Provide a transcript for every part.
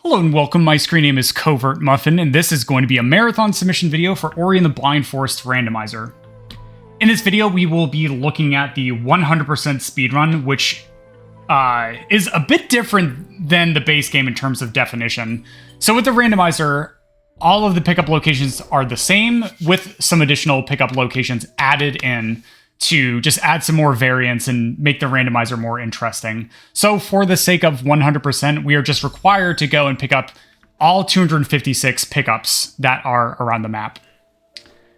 Hello and welcome, my screen name is Covert Muffin, and this is going to be a marathon submission video for Ori and the Blind Forest Randomizer. In this video, we will be looking at the 100% speedrun, which is a bit different than the base game in terms of definition. So with the randomizer, all of the pickup locations are the same, with some additional pickup locations added in to just add some more variance and make the randomizer more interesting. So for the sake of 100%, we are just required to go and pick up all 256 pickups that are around the map.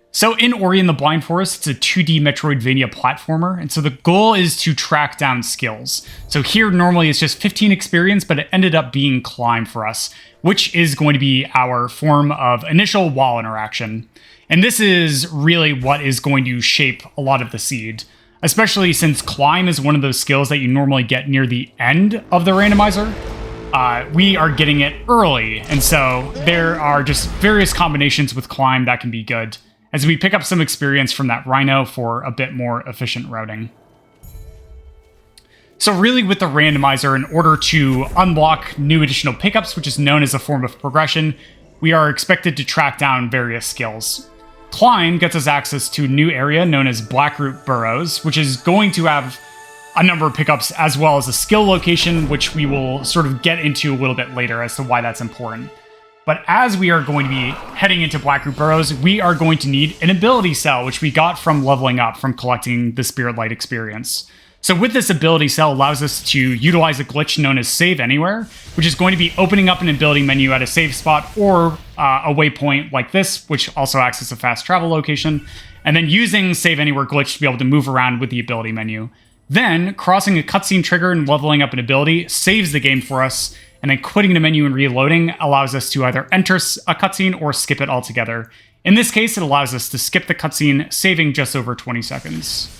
So in Ori and the Blind Forest, it's a 2D Metroidvania platformer, and so the goal is to track down skills. So here normally it's just 15 experience, but it ended up being climb for us, which is going to be our form of initial wall interaction. And this is really what is going to shape a lot of the seed, especially since climb is one of those skills that you normally get near the end of the randomizer. We are getting it early, and so there are just various combinations with climb that can be good, as we pick up some experience from that rhino for a bit more efficient routing. So really with the randomizer, in order to unlock new additional pickups, which is known as a form of progression, we are expected to track down various skills. Climb gets us access to a new area known as Blackroot Burrows, which is going to have a number of pickups as well as a skill location, which we will sort of get into a little bit later as to why that's important. But as we are going to be heading into Blackroot Burrows, we are going to need an ability cell, which we got from leveling up from collecting the Spirit Light experience. So with this ability cell allows us to utilize a glitch known as Save Anywhere, which is going to be opening up an ability menu at a save spot or a waypoint like this, which also acts as a fast travel location, and then using Save Anywhere glitch to be able to move around with the ability menu. Then, crossing a cutscene trigger and leveling up an ability saves the game for us, and then quitting the menu and reloading allows us to either enter a cutscene or skip it altogether. In this case, it allows us to skip the cutscene, saving just over 20 seconds.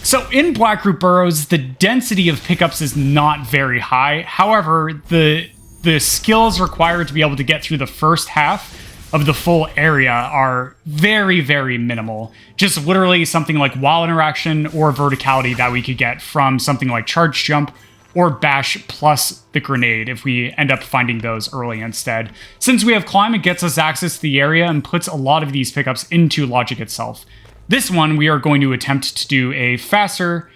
So in Blackroot Burrows, the density of pickups is not very high. However, the skills required to be able to get through the first half of the full area are very, very minimal. Just literally something like wall interaction or verticality that we could get from something like charge jump or bash plus the grenade if we end up finding those early instead. Since we have climb, it gets us access to the area and puts a lot of these pickups into logic itself. This one, we are going to attempt to do a faster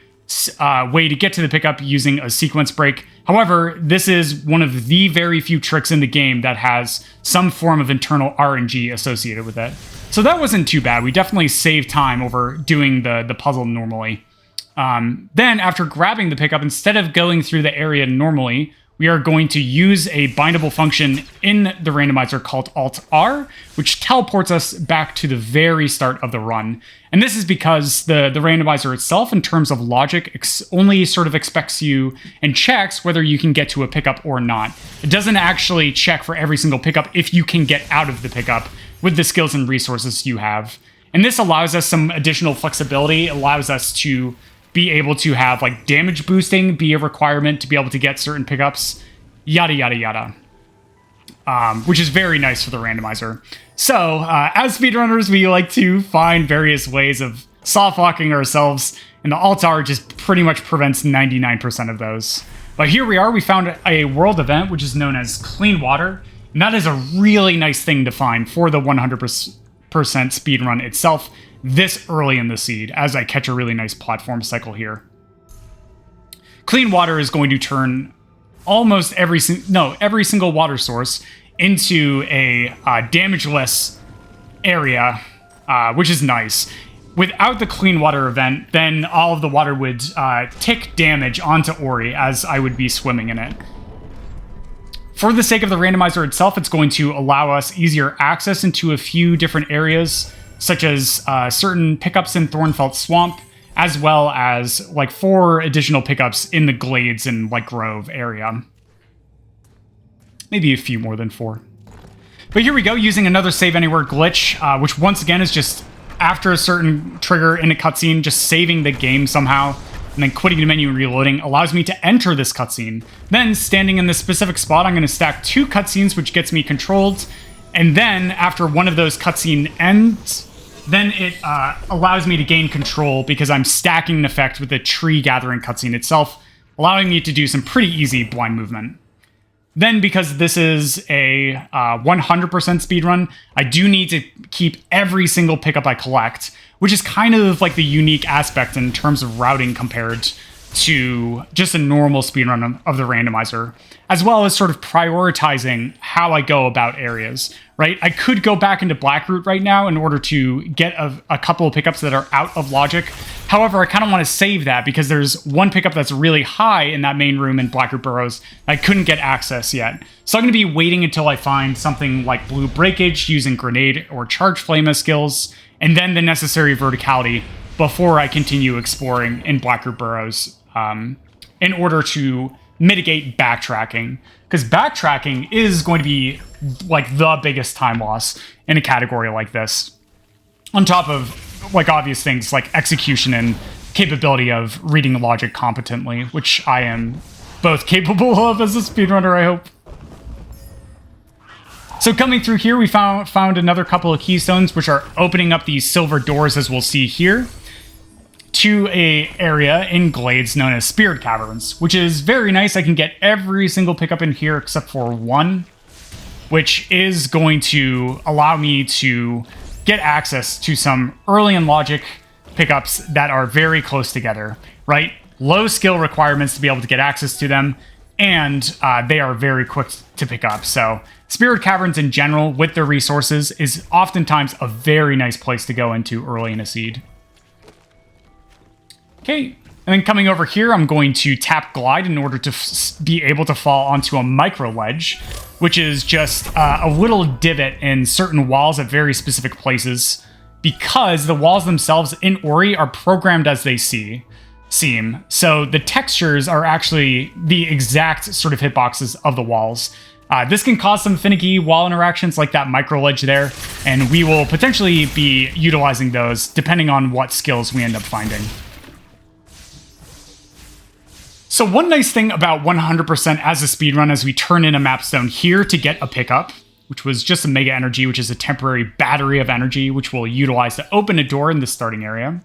way to get to the pickup using a sequence break. However, this is one of the very few tricks in the game that has some form of internal RNG associated with it. So that wasn't too bad. We definitely saved time over doing the puzzle normally. Then, after grabbing the pickup, instead of going through the area normally, we are going to use a bindable function in the randomizer called Alt-R, which teleports us back to the very start of the run. And this is because the randomizer itself, in terms of logic, only sort of expects you and checks whether you can get to a pickup or not. It doesn't actually check for every single pickup if you can get out of the pickup with the skills and resources you have. And this allows us some additional flexibility. It allows us to be able to have like damage boosting be a requirement to be able to get certain pickups, yada, yada, yada. Which is very nice for the randomizer. So, as speedrunners, we like to find various ways of soft-locking ourselves, and the Alt-R just pretty much prevents 99% of those. But here we are, we found a world event, which is known as Clean Water, and that is a really nice thing to find for the 100% speedrun itself this early in the seed, as I catch a really nice platform cycle here. Clean Water is going to turn almost every single water source into a damageless area, which is nice. Without the Clean Water event, then all of the water would tick damage onto Ori as I would be swimming in it. For the sake of the randomizer itself, it's going to allow us easier access into a few different areas, such as certain pickups in Thornfelt Swamp, as well as like 4 additional pickups in the Glades and like Grove area. Maybe a few more than 4. But here we go, using another Save Anywhere glitch, which once again is just after a certain trigger in a cutscene, just saving the game somehow, and then quitting the menu and reloading allows me to enter this cutscene. Then, standing in this specific spot, I'm going to stack 2 cutscenes, which gets me controlled, and then after one of those cutscene ends, then it allows me to gain control because I'm stacking an effect with the tree gathering cutscene itself, allowing me to do some pretty easy blind movement. Then, because this is a 100% speed run, I do need to keep every single pickup I collect, which is kind of like the unique aspect in terms of routing compared to just a normal speedrun of the randomizer, as well as sort of prioritizing how I go about areas, right? I could go back into Blackroot right now in order to get a couple of pickups that are out of logic. However, I kind of want to save that because there's one pickup that's really high in that main room in Blackroot Burrows I couldn't get access yet. So I'm going to be waiting until I find something like Blue Breakage using Grenade or Charge Flame as skills, and then the necessary verticality before I continue exploring in Blackroot Burrows in order to mitigate backtracking, because backtracking is going to be like the biggest time loss in a category like this, on top of like obvious things like execution and capability of reading logic competently, which I am both capable of as a speedrunner, I hope. So coming through here, we found another couple of keystones, which are opening up these silver doors, as we'll see here, to a area in Glades known as Spirit Caverns, which is very nice. I can get every single pickup in here except for one, which is going to allow me to get access to some early in logic pickups that are very close together, right? Low skill requirements to be able to get access to them, and they are very quick to pick up. So Spirit Caverns in general, with their resources, is oftentimes a very nice place to go into early in a seed. Okay, and then coming over here, I'm going to tap Glide in order to be able to fall onto a micro ledge, which is just a little divot in certain walls at very specific places, because the walls themselves in Ori are programmed as they seem. So the textures are actually the exact sort of hitboxes of the walls. This can cause some finicky wall interactions like that micro ledge there, and we will potentially be utilizing those depending on what skills we end up finding. So one nice thing about 100% as a speedrun is we turn in a mapstone here to get a pickup, which was just a Mega Energy, which is a temporary battery of energy, which we'll utilize to open a door in the starting area.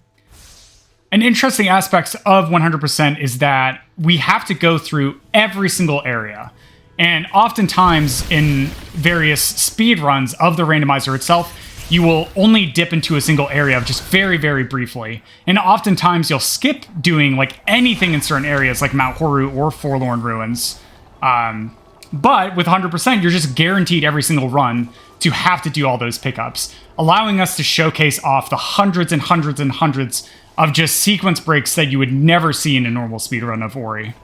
An interesting aspect of 100% is that we have to go through every single area. And oftentimes in various speedruns of the randomizer itself, you will only dip into a single area just very, very briefly. And oftentimes you'll skip doing like anything in certain areas like Mount Horu or Forlorn Ruins. But with 100%, you're just guaranteed every single run to have to do all those pickups, allowing us to showcase off the hundreds and hundreds and hundreds of just sequence breaks that you would never see in a normal speedrun of Ori.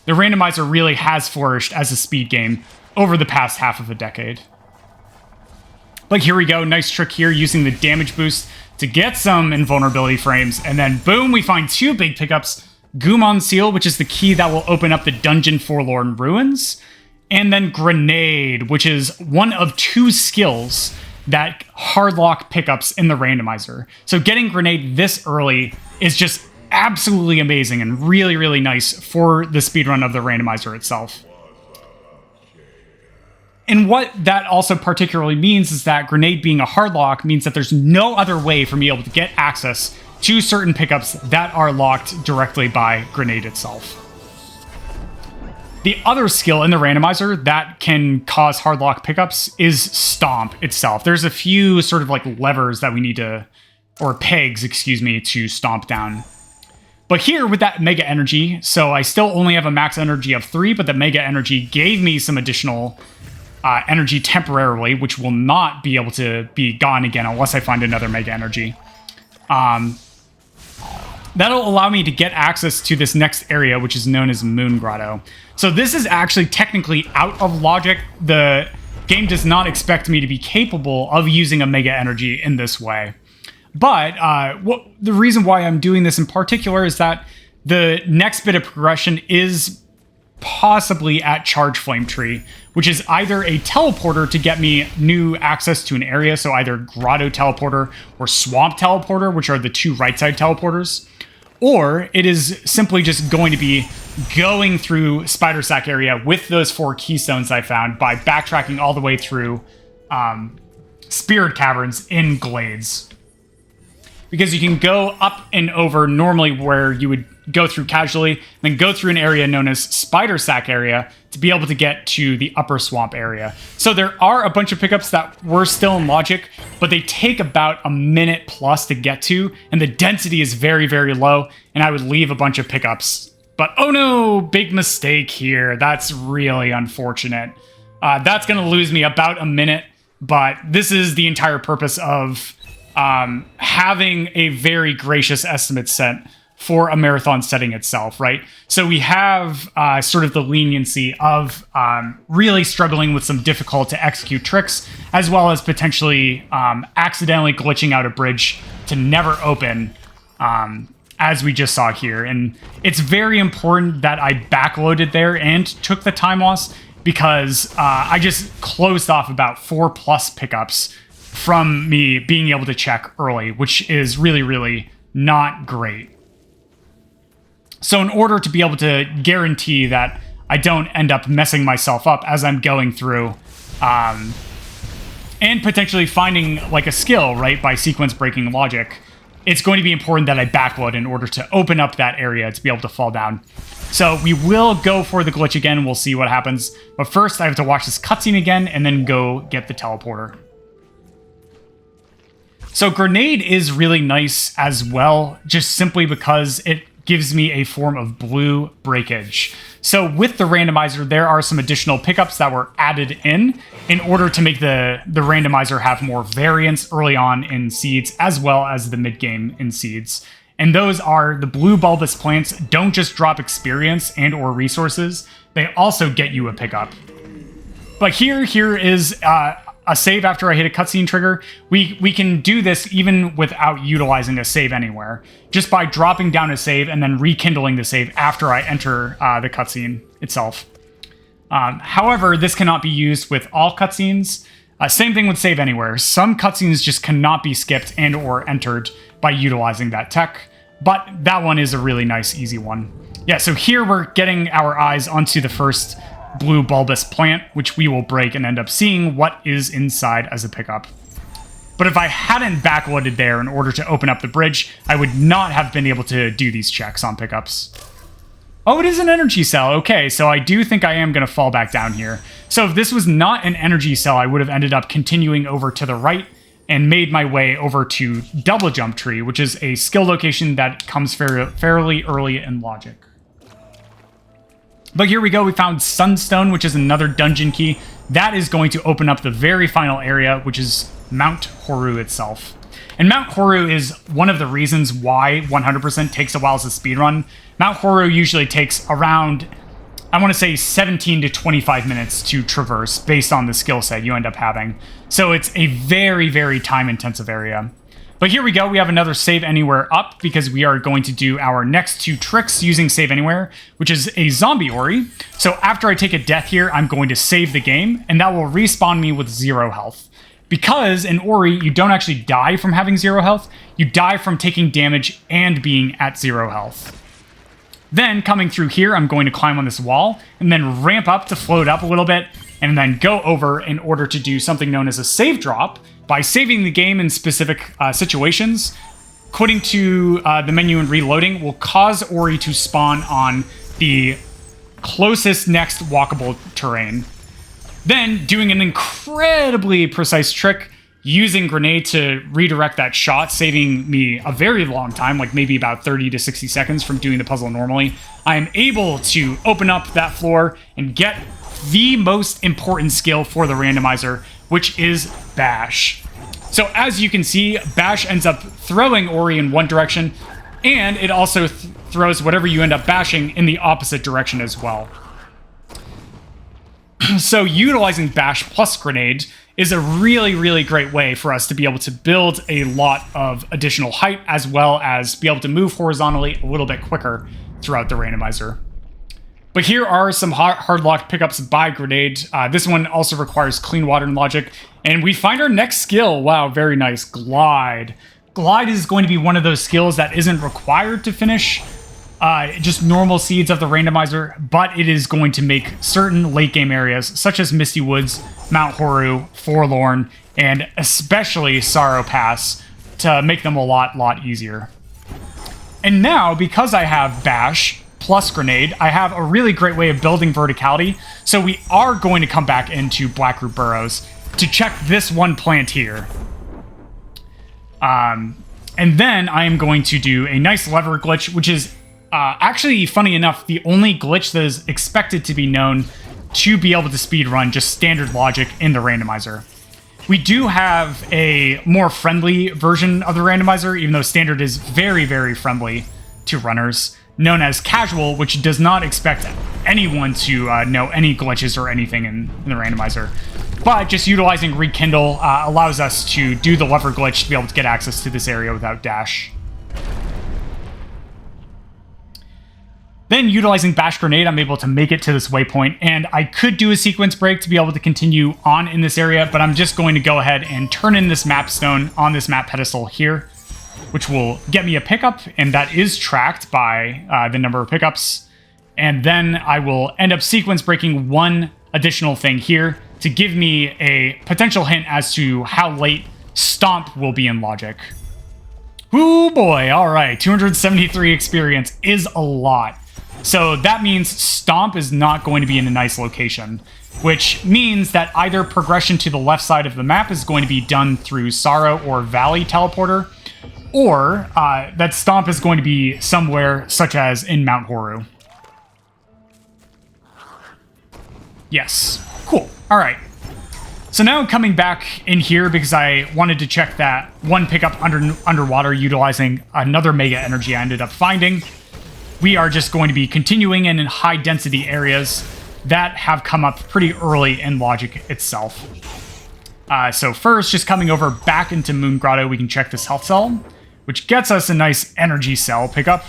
The randomizer really has flourished as a speed game over the past half of a decade. But here we go, nice trick here using the damage boost to get some invulnerability frames, and then boom, we find two big pickups, Gumon Seal, which is the key that will open up the Dungeon Forlorn Ruins, and then Grenade, which is one of two skills that hardlock pickups in the randomizer. So getting Grenade this early is just absolutely amazing and really, really nice for the speedrun of the randomizer itself. And what that also particularly means is that Grenade being a hardlock means that there's no other way for me able to get access to certain pickups that are locked directly by Grenade itself. The other skill in the randomizer that can cause hardlock pickups is Stomp itself. There's a few sort of like levers that we need to, or pegs, excuse me, to stomp down. But here with that Mega Energy, so I still only have a max energy of 3, but the Mega Energy gave me some additional energy temporarily, which will not be able to be gone again unless I find another Mega Energy. That'll allow me to get access to this next area, which is known as Moon Grotto. So this is actually technically out of logic. The game does not expect me to be capable of using a Mega Energy in this way. But the reason why I'm doing this in particular is that the next bit of progression is possibly at Charge Flame Tree, which is either a teleporter to get me new access to an area, so either Grotto Teleporter or Swamp Teleporter, which are the two right side teleporters, or it is simply just going to be going through Spider Sack area with those 4 keystones I found by backtracking all the way through Spirit Caverns in Glades. because you can go up and over normally where you would go through casually, then go through an area known as Spider Sack area to be able to get to the upper swamp area. So there are a bunch of pickups that were still in logic, but they take about a minute plus to get to, and the density is very, very low, and I would leave a bunch of pickups. But oh no, big mistake here. That's really unfortunate. That's going to lose me about a minute, but this is the entire purpose of having a very gracious estimate set for a marathon setting itself, right? So we have sort of the leniency of really struggling with some difficult to execute tricks, as well as potentially accidentally glitching out a bridge to never open, as we just saw here. And it's very important that I backloaded there and took the time loss, because I just closed off about 4+ pickups from me being able to check early, which is really, really not great. So in order to be able to guarantee that I don't end up messing myself up as I'm going through, and potentially finding like a skill, right, by sequence breaking logic, it's going to be important that I backload in order to open up that area to be able to fall down. So we will go for the glitch again. We'll see what happens. But first, I have to watch this cutscene again and then go get the teleporter. So grenade is really nice as well, just simply because it gives me a form of blue breakage. So with the randomizer, there are some additional pickups that were added in order to make the randomizer have more variance early on in seeds, as well as the mid-game in seeds. And those are the blue bulbous plants don't just drop experience and or resources, they also get you a pickup. But here is a save after I hit a cutscene trigger. We can do this even without utilizing a save anywhere, just by dropping down a save and then rekindling the save after I enter the cutscene itself. However, this cannot be used with all cutscenes. Same thing with save anywhere. Some cutscenes just cannot be skipped and or entered by utilizing that tech, but that one is a really nice, easy one. Yeah, so here we're getting our eyes onto the first blue bulbous plant, which we will break and end up seeing what is inside as a pickup. But if I hadn't backloaded there in order to open up the bridge, I would not have been able to do these checks on pickups. Oh, it is an energy cell. Okay, so I do think I am going to fall back down here. So if this was not an energy cell, I would have ended up continuing over to the right and made my way over to Double Jump Tree, which is a skill location that comes fairly early in logic. But here we go, we found Sunstone, which is another dungeon key. That is going to open up the very final area, which is Mount Horu itself. And Mount Horu is one of the reasons why 100% takes a while as a speedrun. Mount Horu usually takes around, I want to say 17 to 25 minutes to traverse based on the skill set you end up having. So it's a very, very time-intensive area. But here we go, we have another Save Anywhere up because we are going to do our next two tricks using Save Anywhere, which is a zombie Ori. So after I take a death here, I'm going to save the game, and that will respawn me with 0 health. Because in Ori, you don't actually die from having 0 health, you die from taking damage and being at 0 health. Then, coming through here, I'm going to climb on this wall, and then ramp up to float up a little bit, and then go over in order to do something known as a save drop, by saving the game in specific situations. Quitting to the menu and reloading will cause Ori to spawn on the closest next walkable terrain. Then, doing an incredibly precise trick, using grenade to redirect that shot, saving me a very long time, like maybe about 30 to 60 seconds from doing the puzzle normally, I am able to open up that floor and get the most important skill for the randomizer, which is Bash. So as you can see, Bash ends up throwing Ori in one direction, and it also throws whatever you end up bashing in the opposite direction as well. So utilizing Bash plus Grenade is a really, really great way for us to be able to build a lot of additional height, as well as be able to move horizontally a little bit quicker throughout the randomizer. But here are some hard-locked pickups by Grenade. This one also requires Clean Water and Logic. And we find our next skill. Wow, very nice. Glide. Glide is going to be one of those skills that isn't required to finish just normal seeds of the randomizer, but it is going to make certain late-game areas, such as Misty Woods, Mount Horu, Forlorn, and especially Sorrow Pass, to make them a lot easier. And now, because I have Bash plus Grenade, I have a really great way of building verticality. So we are going to come back into Blackroot Burrows to check this one plant here. And then I am going to do a nice lever glitch, which is actually, funny enough, the only glitch that is expected to be known to be able to speedrun just standard logic in the randomizer. We do have a more friendly version of the randomizer, even though standard is very friendly to runners, known as casual, which does not expect anyone to know any glitches or anything in the randomizer. But just utilizing Rekindle allows us to do the lever glitch to be able to get access to this area without dash. Then, utilizing Bash Grenade, I'm able to make it to this waypoint, and I could do a sequence break to be able to continue on in this area, but I'm just going to go ahead and turn in this map stone on this map pedestal here, which will get me a pickup, and that is tracked by the number of pickups. And then I will end up sequence breaking one additional thing here to give me a potential hint as to how late Stomp will be in logic. Ooh boy, alright, 273 experience is a lot. So that means Stomp is not going to be in a nice location, which means that either progression to the left side of the map is going to be done through Sorrow or Valley Teleporter, or that Stomp is going to be somewhere such as in Mount Horu. Yes. Cool. All right. So now coming back in here because I wanted to check that one pickup underwater utilizing another Mega Energy I ended up finding. We are just going to be continuing in high density areas that have come up pretty early in logic itself. So first, just coming over back into Moon Grotto, we can check this health cell, which gets us a nice energy cell pickup,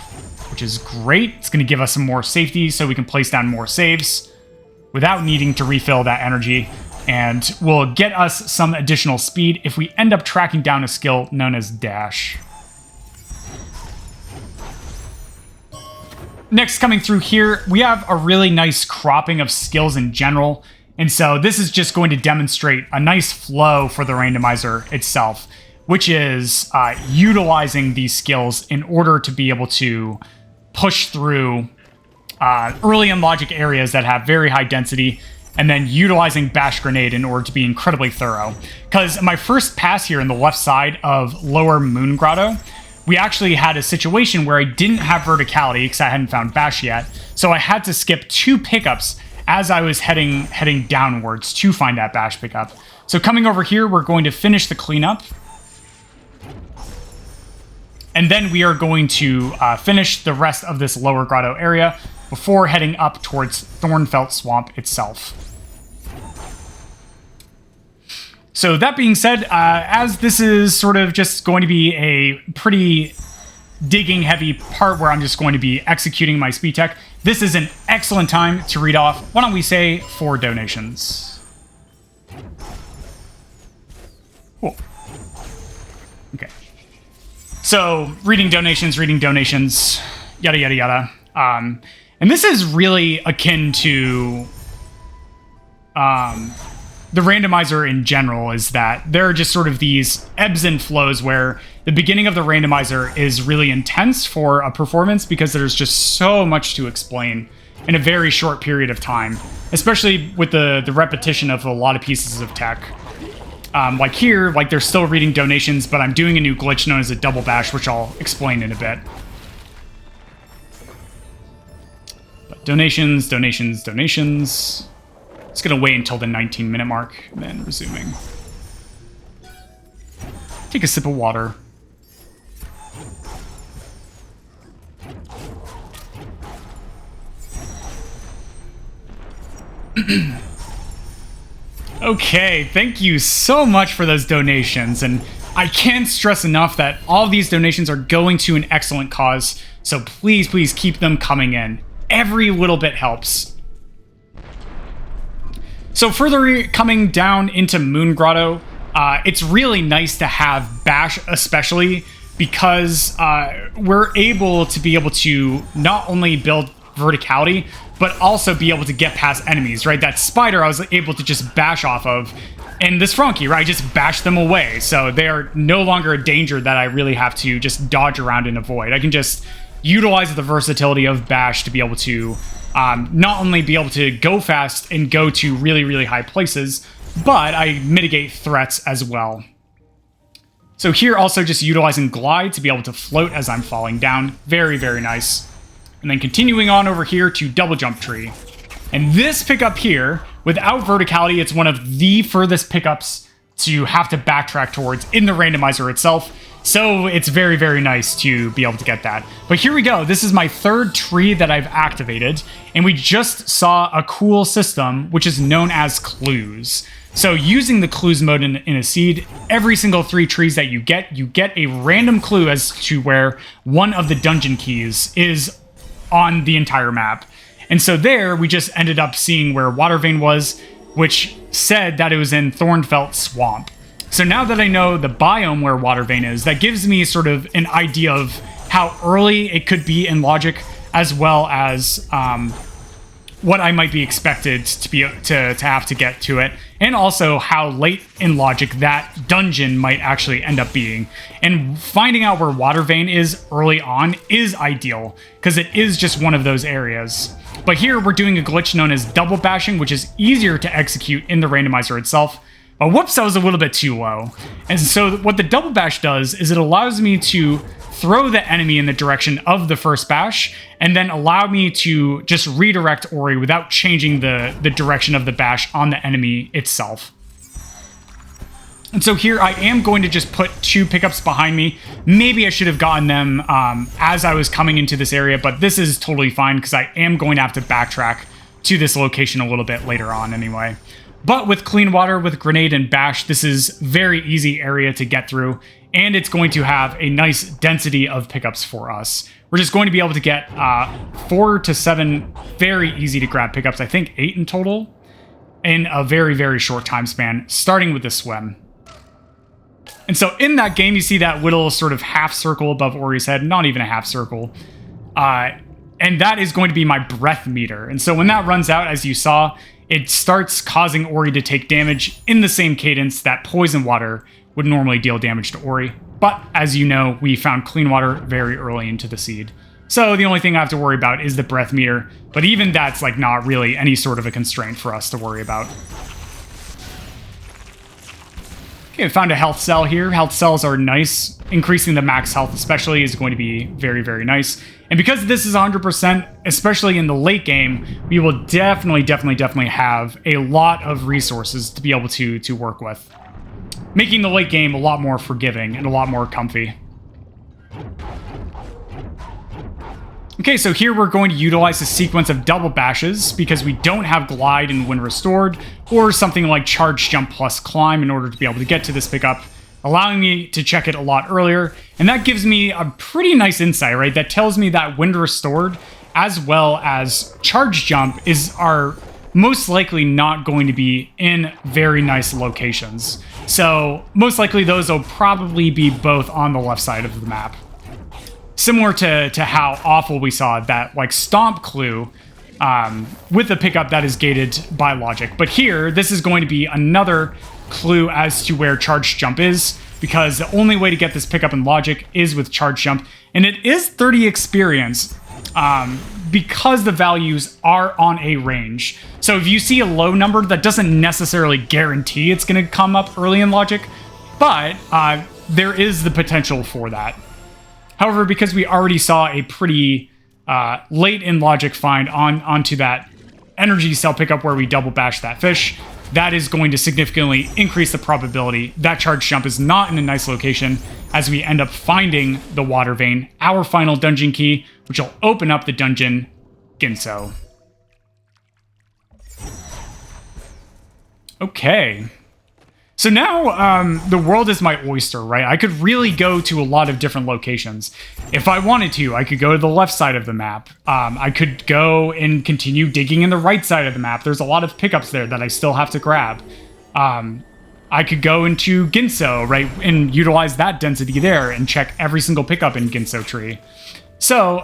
which is great. It's going to give us some more safety so we can place down more saves without needing to refill that energy, and will get us some additional speed if we end up tracking down a skill known as Dash. Next, coming through here, we have a really nice cropping of skills in general, and so this is just going to demonstrate a nice flow for the randomizer itself, which is utilizing these skills in order to be able to push through early in logic areas that have very high density, and then utilizing Bash Grenade in order to be incredibly thorough. Because my first pass here in the left side of Lower Moon Grotto, we actually had a situation where I didn't have verticality because I hadn't found Bash yet, so I had to skip 2 pickups as I was heading downwards to find that Bash pickup. So coming over here, we're going to finish the cleanup, and then we are going to finish the rest of this Lower Grotto area before heading up towards Thornfelt Swamp itself. So that being said, as this is sort of just going to be a pretty digging heavy part where I'm just going to be executing my speed tech, this is an excellent time to read off, why don't we say, 4 donations. Cool. Okay. So reading donations, yada yada yada. And this is really akin to the randomizer in general, is that there are just sort of these ebbs and flows where the beginning of the randomizer is really intense for a performance because there's just so much to explain in a very short period of time, especially with the repetition of a lot of pieces of tech. Like here, like they're still reading donations, but I'm doing a new glitch known as a double bash, which I'll explain in a bit. But donations. It's going to wait until the 19-minute mark, and then resuming. Take a sip of water. Okay, thank you so much for those donations, and I can't stress enough that all of these donations are going to an excellent cause, so please keep them coming in. Every little bit helps. So further coming down into Moon Grotto, it's really nice to have Bash, especially because we're able to not only build verticality, but also be able to get past enemies, right? That spider I was able to just bash off of And this Frankie, right, I just bash them away. So they are no longer a danger that I really have to just dodge around and avoid. I can just utilize the versatility of bash to be able to not only be able to go fast and go to really, really high places, but I mitigate threats as well. So here also just utilizing glide to be able to float as I'm falling down. Very, very nice. And then continuing on over here to double jump tree. And this pickup here, without verticality, it's one of the furthest pickups to have to backtrack towards in the randomizer itself. So it's very, very nice to be able to get that. But here we go. This is my third tree that I've activated. And we just saw a cool system, which is known as clues. So using the clues mode in a seed, every single 3 trees that you get a random clue as to where one of the dungeon keys is on the entire map. And so there, we just ended up seeing where Water Vein was, which said that it was in Thornfelt Swamp. So now that I know the biome where Water Vein is, that gives me sort of an idea of how early it could be in logic, as well as what I might be expected to have to get to it, and also how late in logic that dungeon might actually end up being. And finding out where Water Vein is early on is ideal, because it is just one of those areas. But here we're doing a glitch known as double bashing, which is easier to execute in the randomizer itself. But whoops, that was a little bit too low. And so what the double bash does is it allows me to throw the enemy in the direction of the first bash, and then allow me to just redirect Ori without changing the direction of the bash on the enemy itself. And so here I am going to just put 2 pickups behind me. Maybe I should have gotten them as I was coming into this area, but this is totally fine because I am going to have to backtrack to this location a little bit later on anyway. But with Clean Water, with Grenade and Bash, this is very easy area to get through, and it's going to have a nice density of pickups for us. We're just going to be able to get 4 to 7 very easy to grab pickups, I think 8 in total, in a very, very short time span, starting with the swim. And so in that game, you see that little sort of half circle above Ori's head, not even a half circle. And that is going to be my breath meter. And so when that runs out, as you saw, it starts causing Ori to take damage in the same cadence that Poison Water would normally deal damage to Ori. But as you know, we found Clean Water very early into the seed. So the only thing I have to worry about is the breath meter. But even that's like not really any sort of a constraint for us to worry about. Okay, I found a health cell here. Health cells are nice. Increasing the max health especially is going to be very, very nice. And because this is 100%, especially in the late game, we will definitely have a lot of resources to be able to work with, making the late game a lot more forgiving and a lot more comfy. Okay, so here we're going to utilize a sequence of double bashes because we don't have glide and when restored, or something like charge jump plus climb in order to be able to get to this pickup, allowing me to check it a lot earlier. And that gives me a pretty nice insight, right? That tells me that wind restored as well as charge jump are most likely not going to be in very nice locations. So most likely those will probably be both on the left side of the map. Similar to how awful we saw that like stomp clue with the pickup that is gated by logic. But here, this is going to be another clue as to where charge jump is, because the only way to get this pickup in logic is with charge jump, and it is 30 experience because the values are on a range. So if you see a low number, that doesn't necessarily guarantee it's going to come up early in logic, but there is the potential for that. However, because we already saw a pretty late in logic find onto that energy cell pickup where we double bash that fish, that is going to significantly increase the probability that charge jump is not in a nice location as we end up finding the Water Vein, our final dungeon key, which will open up the dungeon Ginso. Okay. So now the world is my oyster, right? I could really go to a lot of different locations. If I wanted to, I could go to the left side of the map. I could go and continue digging in the right side of the map. There's a lot of pickups there that I still have to grab. I could go into Ginso, right, and utilize that density there and check every single pickup in Ginso tree. So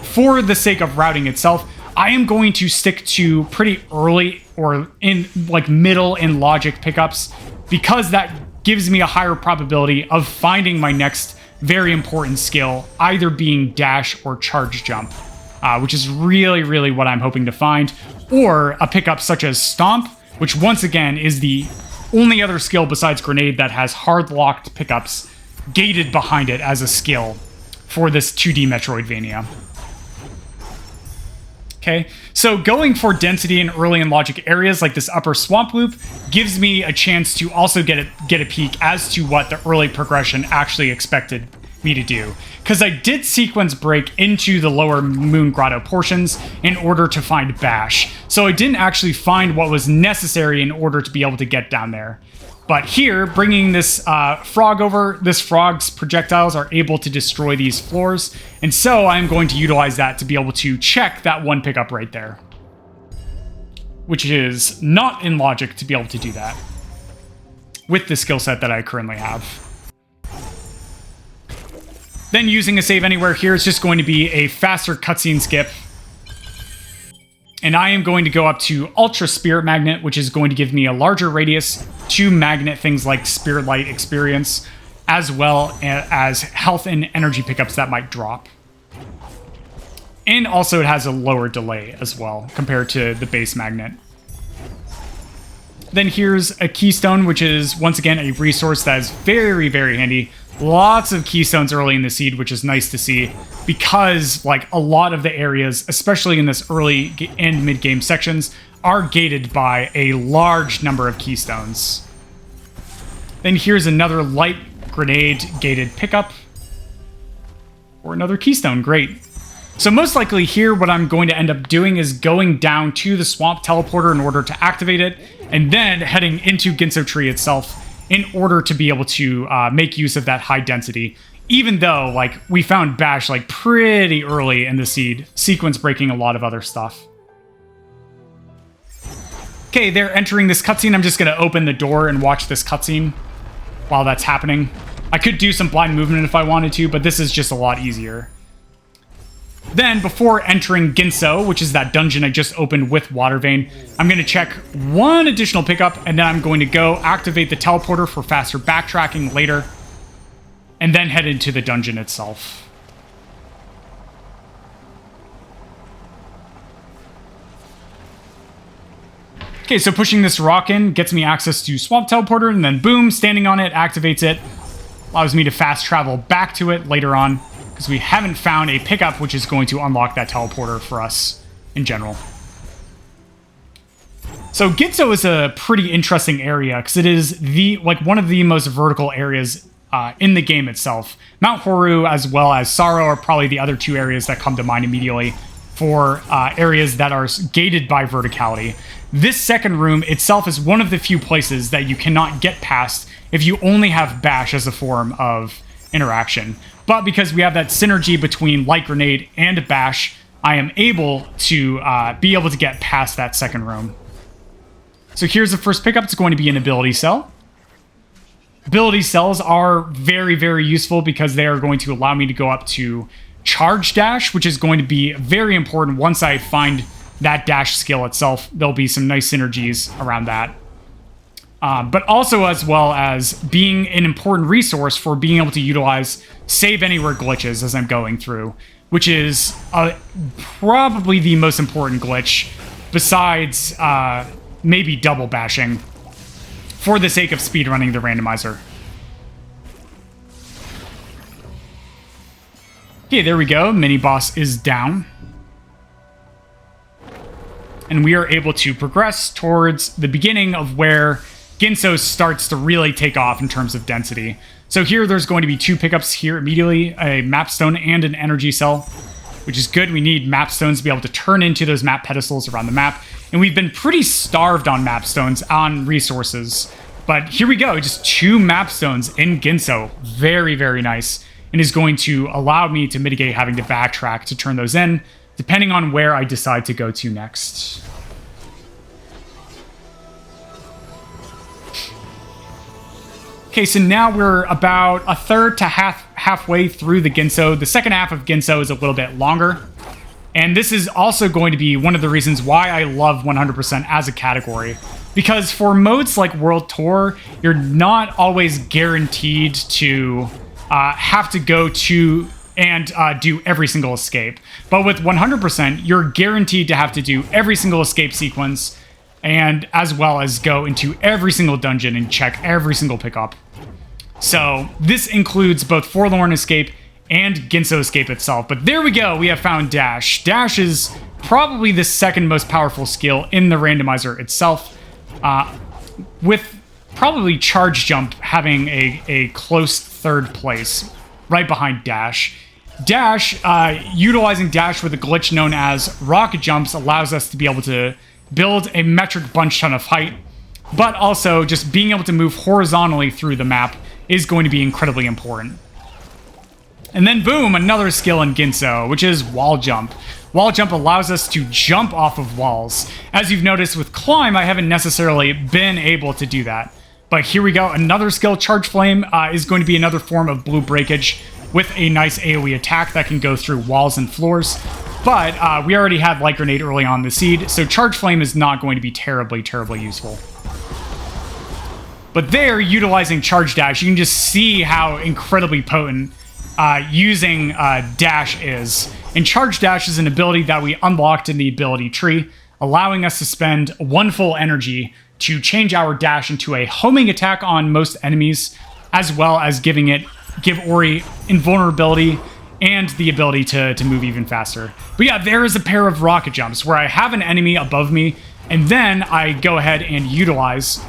for the sake of routing itself, I am going to stick to pretty early or in like middle and logic pickups, because that gives me a higher probability of finding my next very important skill, either being dash or charge jump, which is really, really what I'm hoping to find, or a pickup such as Stomp, which once again is the only other skill besides Grenade that has hard-locked pickups gated behind it as a skill for this 2D Metroidvania. Okay, so going for density in early and logic areas like this upper swamp loop gives me a chance to also get a peek as to what the early progression actually expected me to do. Because I did sequence break into the lower Moon Grotto portions in order to find Bash. So I didn't actually find what was necessary in order to be able to get down there. But here, bringing this frog over, this frog's projectiles are able to destroy these floors. And so I'm going to utilize that to be able to check that one pickup right there. Which is not in logic to be able to do that with the skill set that I currently have. Then using a save anywhere here is just going to be a faster cutscene skip. And I am going to go up to Ultra Spirit Magnet, which is going to give me a larger radius to magnet things like Spirit Light Experience, as well as health and energy pickups that might drop. And also it has a lower delay as well, compared to the base magnet. Then here's a Keystone, which is, once again, a resource that is very, very handy. Lots of Keystones early in the seed, which is nice to see, because like a lot of the areas, especially in this early and mid-game sections, are gated by a large number of Keystones. Then here's another light grenade gated pickup. Or another Keystone, great. So most likely here, what I'm going to end up doing is going down to the swamp teleporter in order to activate it, and then heading into Ginso Tree itself in order to be able to make use of that high density. Even though, like, we found Bash, like, pretty early in the seed, sequence breaking a lot of other stuff. Okay, they're entering this cutscene. I'm just going to open the door and watch this cutscene while that's happening. I could do some blind movement if I wanted to, but this is just a lot easier. Then, before entering Ginso, which is that dungeon I just opened with Water Vein, I'm going to check one additional pickup, and then I'm going to go activate the teleporter for faster backtracking later, and then head into the dungeon itself. Okay, so pushing this rock in gets me access to Swamp Teleporter, and then boom, standing on it activates it. Allows me to fast travel back to it later on, because we haven't found a pickup which is going to unlock that teleporter for us in general. So Ginso is a pretty interesting area, because it is one of the most vertical areas in the game itself. Mount Horu as well as Sorrow are probably the other two areas that come to mind immediately for areas that are gated by verticality. This second room itself is one of the few places that you cannot get past if you only have Bash as a form of interaction. But because we have that synergy between Light Grenade and Bash, I am able to be able to get past that second room. So here's the first pickup. It's going to be an ability cell. Ability cells are very, very useful because they are going to allow me to go up to Charge Dash, which is going to be very important once I find that dash skill itself. There'll be some nice synergies around that. But also as well as being an important resource for being able to utilize save anywhere glitches as I'm going through, which is probably the most important glitch besides maybe double bashing for the sake of speedrunning the randomizer. Okay, there we go. Mini boss is down. And we are able to progress towards the beginning of where Ginso starts to really take off in terms of density. So here there's going to be two pickups here immediately, a map stone and an energy cell, which is good. We need map stones to be able to turn into those map pedestals around the map. And we've been pretty starved on map stones, on resources. But here we go, just two map stones in Ginso. Very, very nice. And is going to allow me to mitigate having to backtrack to turn those in, depending on where I decide to go to next. Okay, so now we're about a third to halfway through the Ginso. The second half of Ginso is a little bit longer. And this is also going to be one of the reasons why I love 100% as a category. Because for modes like World Tour, you're not always guaranteed to have to go to and do every single escape. But with 100%, you're guaranteed to have to do every single escape sequence, and as well as go into every single dungeon and check every single pickup. So this includes both Forlorn Escape and Ginso Escape itself. But there we go, we have found Dash. Dash is probably the second most powerful skill in the randomizer itself, with probably Charge Jump having a close third place, right behind Dash. Dash, utilizing Dash with a glitch known as Rocket Jumps allows us to be able to build a metric bunch ton of height, but also just being able to move horizontally through the map is going to be incredibly important. And then boom, another skill in Ginso, which is Wall Jump. Wall Jump allows us to jump off of walls. As you've noticed with Climb, I haven't necessarily been able to do that. But here we go, another skill, Charge Flame, is going to be another form of blue breakage with a nice AoE attack that can go through walls and floors. But we already had Light Grenade early on in the seed, so Charge Flame is not going to be terribly useful. But there, utilizing Charge Dash, you can just see how incredibly potent using Dash is. And Charge Dash is an ability that we unlocked in the ability tree, allowing us to spend one full energy to change our Dash into a homing attack on most enemies, as well as give Ori invulnerability and the ability to move even faster. But yeah, there is a pair of rocket jumps where I have an enemy above me, and then I go ahead and utilize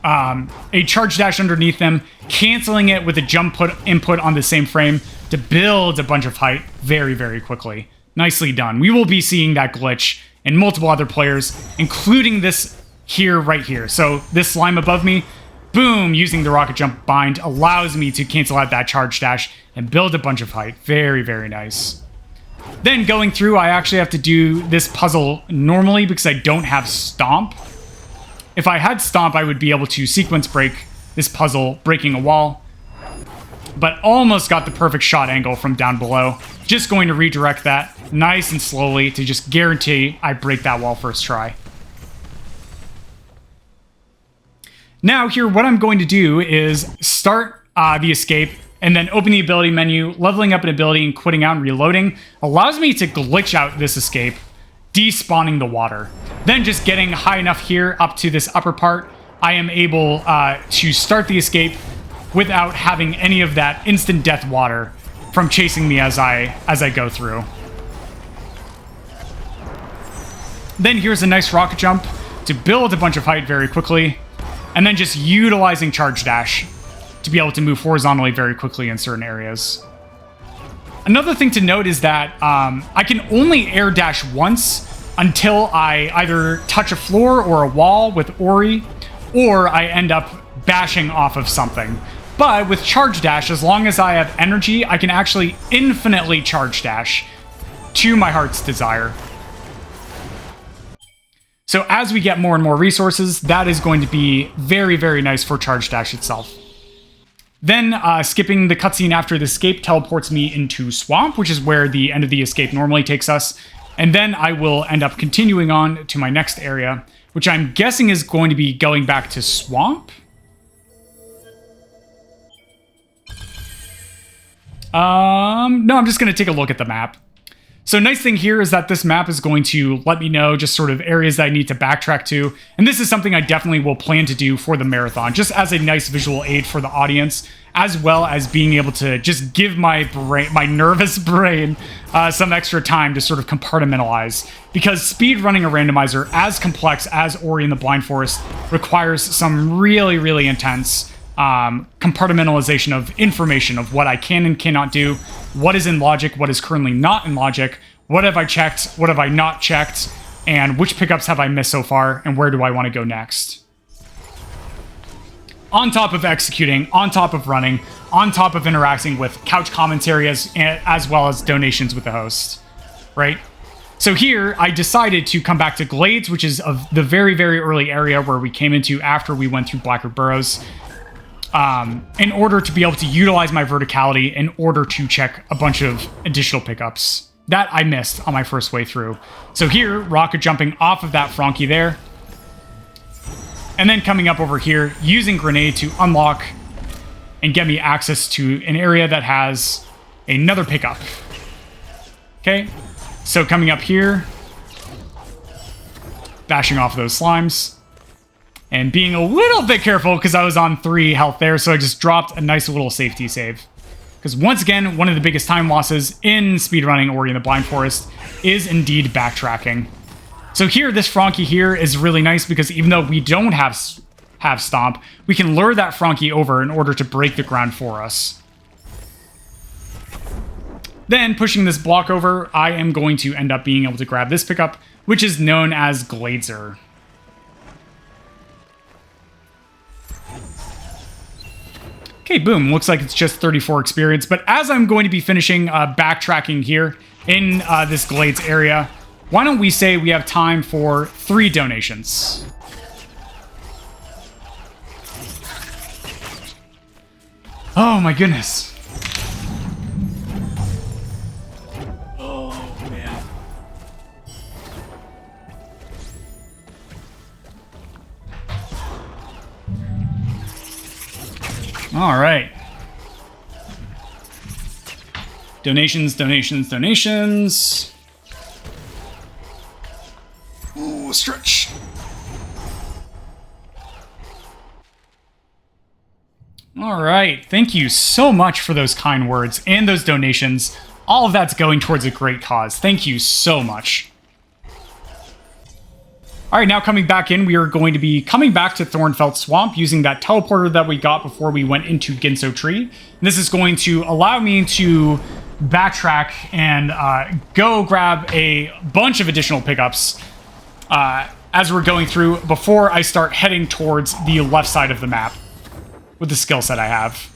a Charge Dash underneath them, canceling it with a jump input on the same frame to build a bunch of height very quickly. Nicely done. We will be seeing that glitch in multiple other players, including this here, right here. So this slime above me, boom, using the rocket jump bind allows me to cancel out that Charge Dash and build a bunch of height. Very nice. Then going through, I actually have to do this puzzle normally because I don't have Stomp. If I had Stomp, I would be able to sequence break this puzzle, breaking a wall, but almost got the perfect shot angle from down below. Just going to redirect that nice and slowly to just guarantee I break that wall first try. Now here, what I'm going to do is start the escape and then open the ability menu, leveling up an ability and quitting out and reloading allows me to glitch out this escape, despawning the water. Then just getting high enough here up to this upper part, I am able to start the escape without having any of that instant death water from chasing me as I go through. Then here's a nice rocket jump to build a bunch of height very quickly, and then just utilizing Charge Dash to be able to move horizontally very quickly in certain areas. Another thing to note is that I can only air dash once until I either touch a floor or a wall with Ori, or I end up bashing off of something. But with Charge Dash, as long as I have energy, I can actually infinitely Charge Dash to my heart's desire. So as we get more and more resources, that is going to be very nice for Charge Dash itself. Then skipping the cutscene after the escape teleports me into Swamp, which is where the end of the escape normally takes us. And then I will end up continuing on to my next area, which I'm guessing is going to be going back to Swamp. No, I'm just going to take a look at the map. So nice thing here is that this map is going to let me know just sort of areas that I need to backtrack to. And this is something I definitely will plan to do for the marathon, just as a nice visual aid for the audience, as well as being able to just give my nervous brain some extra time to sort of compartmentalize. Because speed running a randomizer as complex as Ori and the Blind Forest requires some really intense compartmentalization of information of what I can and cannot do, what is in logic, what is currently not in logic, what have I checked, what have I not checked, and which pickups have I missed so far, and where do I want to go next. On top of executing, on top of running, on top of interacting with couch commentary as well as donations with the host, right? So here, I decided to come back to Glades, which is of the very early area where we came into after we went through Blackroot Burrows, in order to be able to utilize my verticality in order to check a bunch of additional pickups. that I missed on my first way through. So here, rocket jumping off of that Frankie there. And then coming up over here, using grenade to unlock and get me access to an area that has another pickup. Okay, so coming up here, bashing off those slimes, and being a little bit careful because I was on 3 health there, so I just dropped a nice little safety save. Because once again, one of the biggest time losses in speedrunning Ori and the Blind Forest is indeed backtracking. So here, this Frankie here is really nice because even though we don't have Stomp, we can lure that Frankie over in order to break the ground for us. Then, pushing this block over, I am going to end up being able to grab this pickup, which is known as Glazer. Okay, boom. Looks like it's just 34 experience. But as I'm going to be finishing backtracking here in this Glades area, why don't we say we have time for 3 donations? Oh my goodness. Oh, man. All right. Donations, donations, donations. Ooh, stretch. All right. Thank you so much for those kind words and those donations. All of that's going towards a great cause. Thank you so much. All right, now coming back in, we are going to be coming back to Thornfelt Swamp using that teleporter that we got before we went into Ginso Tree. And this is going to allow me to backtrack and go grab a bunch of additional pickups as we're going through before I start heading towards the left side of the map with the skill set I have.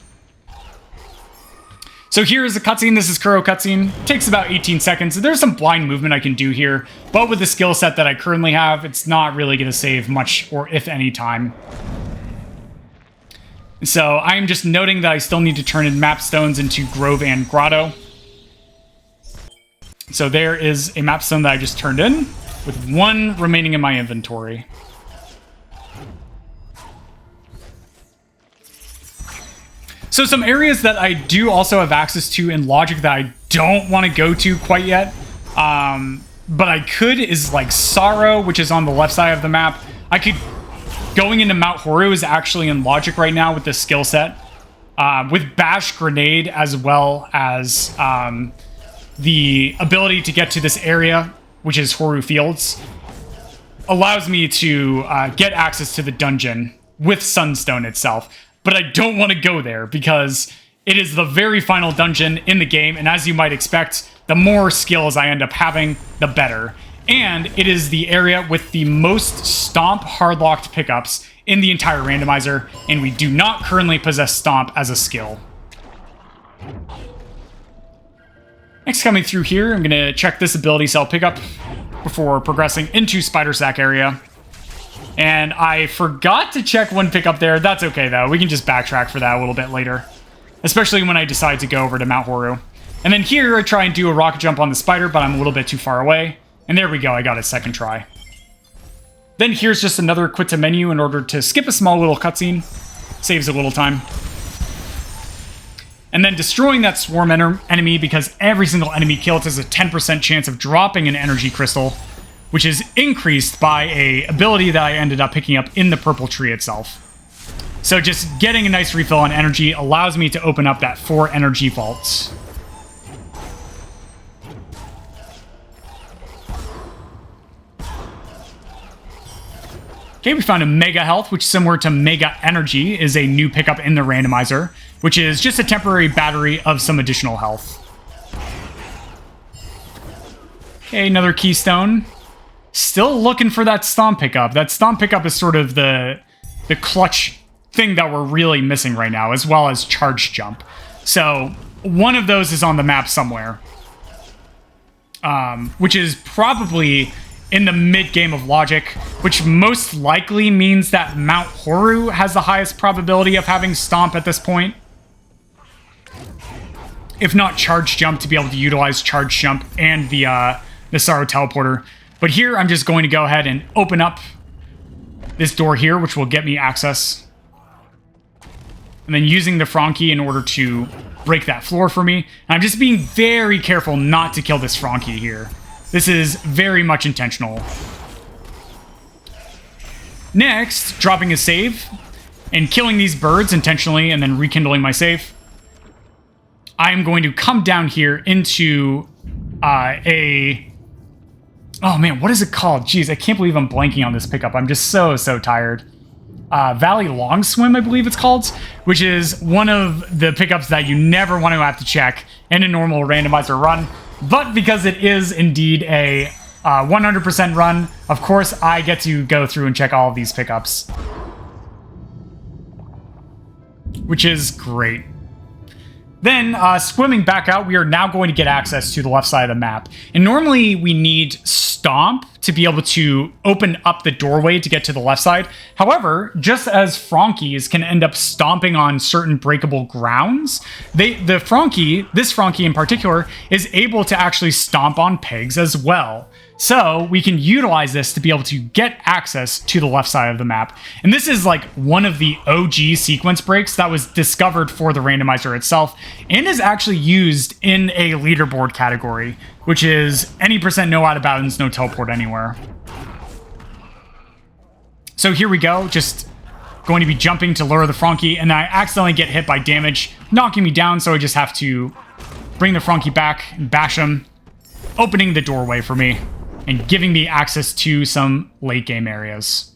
So here is a cutscene. This is Kuro cutscene. Takes about 18 seconds. There's some blind movement I can do here, but with the skill set that I currently have, it's not really going to save much or if any time. So I'm just noting that I still need to turn in map stones into Grove and Grotto. So there is a map stone that I just turned in with 1 remaining in my inventory. So some areas that I do also have access to in Logic that I don't want to go to quite yet, but I could, is like Sorrow, which is on the left side of the map. I could, going into Mount Horu is actually in Logic right now with this skill set, with Bash Grenade as well as the ability to get to this area, which is Horu Fields, allows me to get access to the dungeon with Sunstone itself. But I don't want to go there because it is the very final dungeon in the game, and as you might expect, the more skills I end up having, the better. And it is the area with the most Stomp hardlocked pickups in the entire randomizer, and we do not currently possess Stomp as a skill. Next, coming through here, I'm going to check this ability cell pickup before progressing into Spider Sack area. And I forgot to check 1 pickup there. That's okay, though. We can just backtrack for that a little bit later. Especially when I decide to go over to Mount Horu. And then here, I try and do a rocket jump on the spider, but I'm a little bit too far away. And there we go, I got a second try. Then here's just another quit to menu in order to skip a small little cutscene. Saves a little time. And then destroying that swarm enemy, because every single enemy killed has a 10% chance of dropping an energy crystal, which is increased by a ability that I ended up picking up in the purple tree itself. So just getting a nice refill on energy allows me to open up that 4 energy vaults. Okay, we found a Mega Health, which, similar to Mega Energy, is a new pickup in the randomizer, which is just a temporary battery of some additional health. Okay, another Keystone. Still looking for that Stomp pickup. That Stomp pickup is sort of the clutch thing that we're really missing right now, as well as Charge Jump. So one of those is on the map somewhere, which is probably in the mid-game of Logic, which most likely means that Mount Horu has the highest probability of having Stomp at this point. if not charge jump, to be able to utilize charge jump and the Sorrow teleporter. But here I'm just going to go ahead and open up this door here, which will get me access. And then using the Frankie in order to break that floor for me. And I'm just being very careful not to kill this Frankie here. This is very much intentional. Next, dropping a save and killing these birds intentionally and then rekindling my save. I am going to come down here into oh man, what is it called? Jeez, I can't believe I'm blanking on this pickup. I'm just so tired. Valley Long Swim, I believe it's called, which is one of the pickups that you never want to have to check in a normal randomizer run. But because it is indeed a 100% run, of course, I get to go through and check all of these pickups, which is great. Then, swimming back out, we are now going to get access to the left side of the map. And normally we need Stomp to be able to open up the doorway to get to the left side. However, just as Frankies can end up stomping on certain breakable grounds, this Frankie in particular, is able to actually stomp on pegs as well. So we can utilize this to be able to get access to the left side of the map. And this is like one of the OG sequence breaks that was discovered for the randomizer itself and is actually used in a leaderboard category, which is any percent no out of bounds, no teleport anywhere. So here we go, just going to be jumping to lure the Frankie, and I accidentally get hit by damage, knocking me down, so I just have to bring the Frankie back and bash him, opening the doorway for me and giving me access to some late game areas.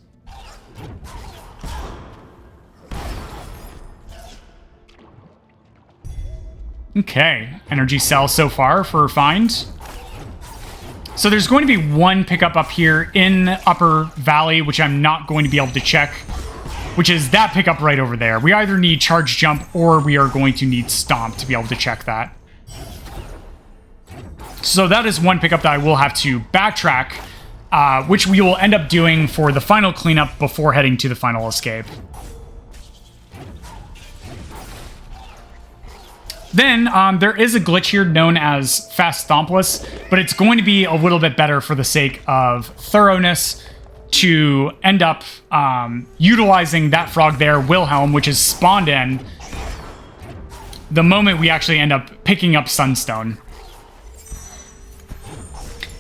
Okay, energy cell so far for find. So there's going to be one pickup up here in Upper Valley, which I'm not going to be able to check, which is that pickup right over there. We either need charge jump or we are going to need stomp to be able to check that. So that is one pickup that I will have to backtrack, which we will end up doing for the final cleanup before heading to the final escape. Then there is a glitch here known as Fast Stompless, but it's going to be a little bit better for the sake of thoroughness to end up utilizing that frog there, Wilhelm, which is spawned in the moment we actually end up picking up Sunstone.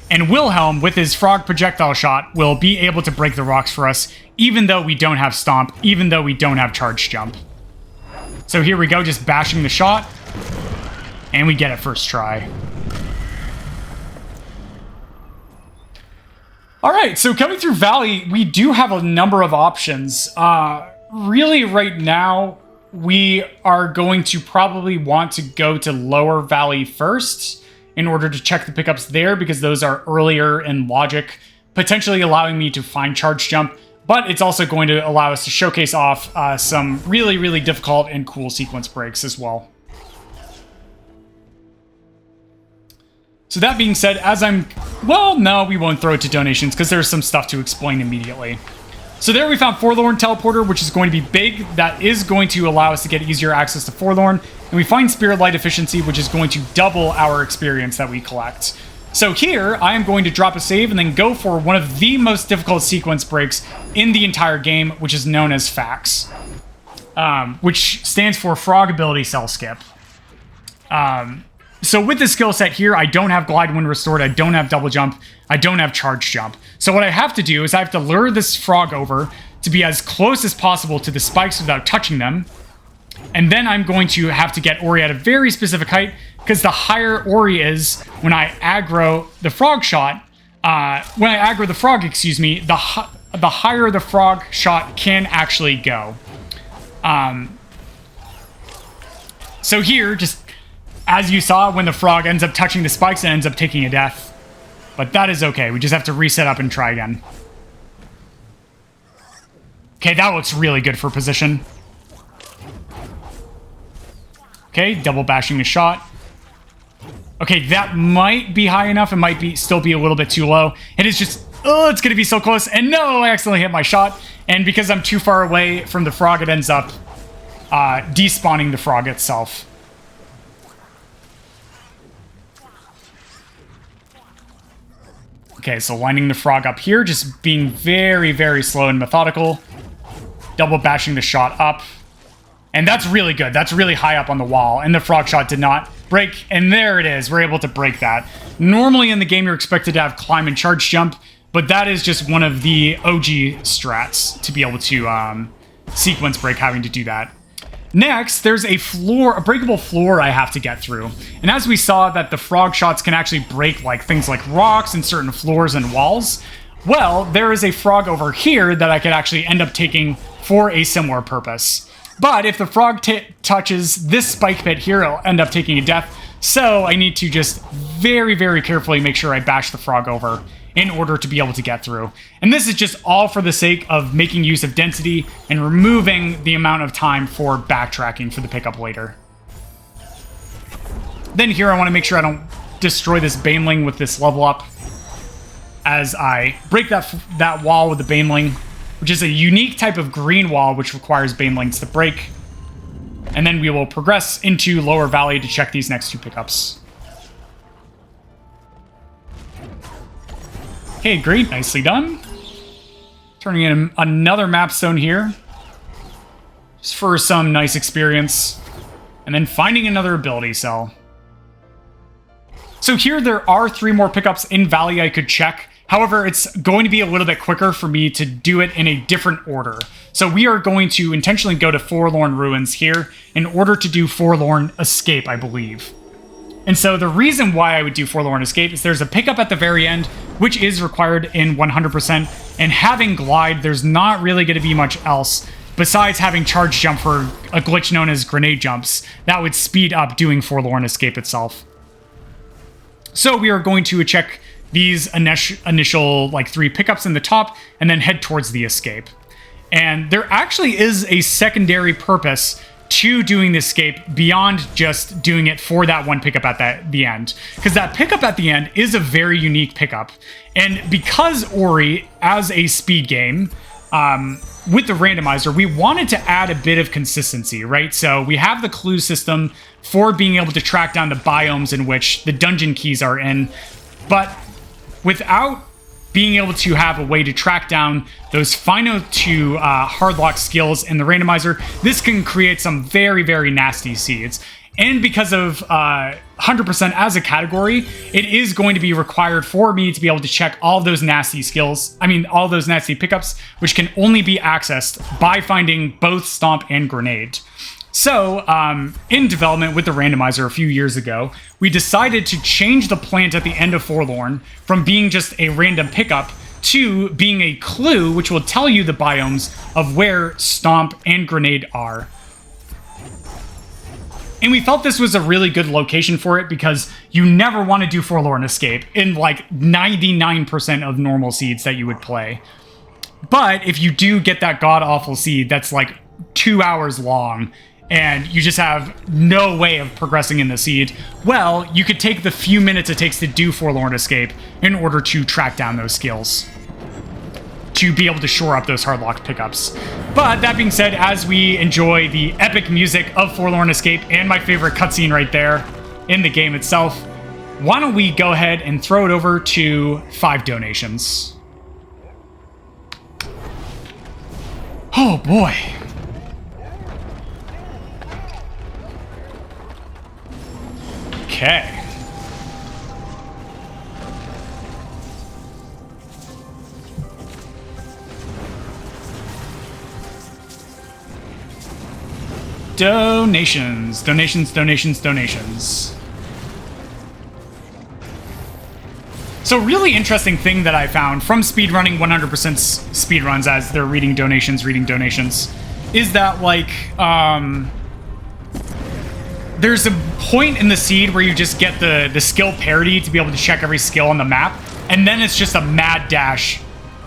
And Wilhelm, with his frog projectile shot, will be able to break the rocks for us, even though we don't have Stomp, even though we don't have Charge Jump. So here we go, just bashing the shot, and we get it first try. All right, so coming through Valley, we do have a number of options. Really, right now, we are going to probably want to go to Lower Valley first in order to check the pickups there, because those are earlier in logic, potentially allowing me to find Charge Jump, but it's also going to allow us to showcase off some really, really difficult and cool sequence breaks as well. So that being said, well, no, we won't throw it to donations because there's some stuff to explain immediately. So there we found Forlorn Teleporter, which is going to be big. That is going to allow us to get easier access to Forlorn. And we find Spirit Light Efficiency, which is going to double our experience that we collect. So here, I am going to drop a save and then go for one of the most difficult sequence breaks in the entire game, which is known as FAX, which stands for Frog Ability Cell Skip. So with the skill set here, I don't have Glide when restored, I don't have Double Jump, I don't have Charge Jump. So what I have to do is I have to lure this frog over to be as close as possible to the spikes without touching them. And then I'm going to have to get Ori at a very specific height, because the higher Ori is when I aggro the frog shot, when I aggro the frog, excuse me, the higher the frog shot can actually go. So here, just as you saw, when the frog ends up touching the spikes, it ends up taking a death. But that is okay. We just have to reset up and try again. Okay, that looks really good for position. Okay, double bashing the shot. Okay, that might be high enough. It might still be a little bit too low. It is just, oh, it's going to be so close. And no, I accidentally hit my shot. And because I'm too far away from the frog, it ends up despawning the frog itself. Okay, so lining the frog up here, just being very, very slow and methodical. Double bashing the shot up. And that's really good. That's really high up on the wall. And the frog shot did not break. And there it is. We're able to break that. Normally in the game, you're expected to have climb and charge jump. But that is just one of the OG strats to be able to sequence break, having to do that. Next, there's a breakable floor I have to get through. And as we saw that the frog shots can actually break like things like rocks and certain floors and walls, well, there is a frog over here that I could actually end up taking for a similar purpose. But if the frog touches this spike pit here, it'll end up taking a death. So I need to just very, very carefully make sure I bash the frog over in order to be able to get through. And this is just all for the sake of making use of density and removing the amount of time for backtracking for the pickup later. Then here I want to make sure I don't destroy this baneling with this level up as I break that wall with the baneling, which is a unique type of green wall which requires banelings to break. And then we will progress into Lower Valley to check these next two pickups. Okay, great. Nicely done. Turning in another map stone here, just for some nice experience. And then finding another ability cell. So here there are 3 more pickups in Valley I could check. However, it's going to be a little bit quicker for me to do it in a different order. So we are going to intentionally go to Forlorn Ruins here in order to do Forlorn Escape, I believe. And so the reason why I would do Forlorn Escape is there's a pickup at the very end, which is required in 100%. And having Glide, there's not really going to be much else besides having Charge Jump for a glitch known as Grenade Jumps. That would speed up doing Forlorn Escape itself. So we are going to check these initial like 3 pickups in the top and then head towards the escape. And there actually is a secondary purpose to doing the escape beyond just doing it for that one pickup at the end. Because that pickup at the end is a very unique pickup. And because Ori, as a speed game, with the randomizer, we wanted to add a bit of consistency, right? So we have the clue system for being able to track down the biomes in which the dungeon keys are in. But without being able to have a way to track down those final 2 hardlock skills in the randomizer, this can create some very, very nasty seeds. And because of 100% as a category, it is going to be required for me to be able to check all those nasty skills. I mean, all those nasty pickups, which can only be accessed by finding both Stomp and Grenade. So, in development with the randomizer a few years ago, we decided to change the plant at the end of Forlorn from being just a random pickup to being a clue, which will tell you the biomes of where Stomp and Grenade are. And we felt this was a really good location for it because you never want to do Forlorn Escape in like 99% of normal seeds that you would play. But if you do get that god-awful seed that's like 2 hours long, and you just have no way of progressing in the seed, well, you could take the few minutes it takes to do Forlorn Escape in order to track down those skills, to be able to shore up those hardlocked pickups. But that being said, as we enjoy the epic music of Forlorn Escape and my favorite cutscene right there in the game itself, why don't we go ahead and throw it over to 5 donations. Oh boy. Okay. Donations, donations, donations, donations. So really interesting thing that I found from speedrunning 100% speedruns as they're reading donations, is that like, there's a point in the seed where you just get the skill parity to be able to check every skill on the map, and then it's just a mad dash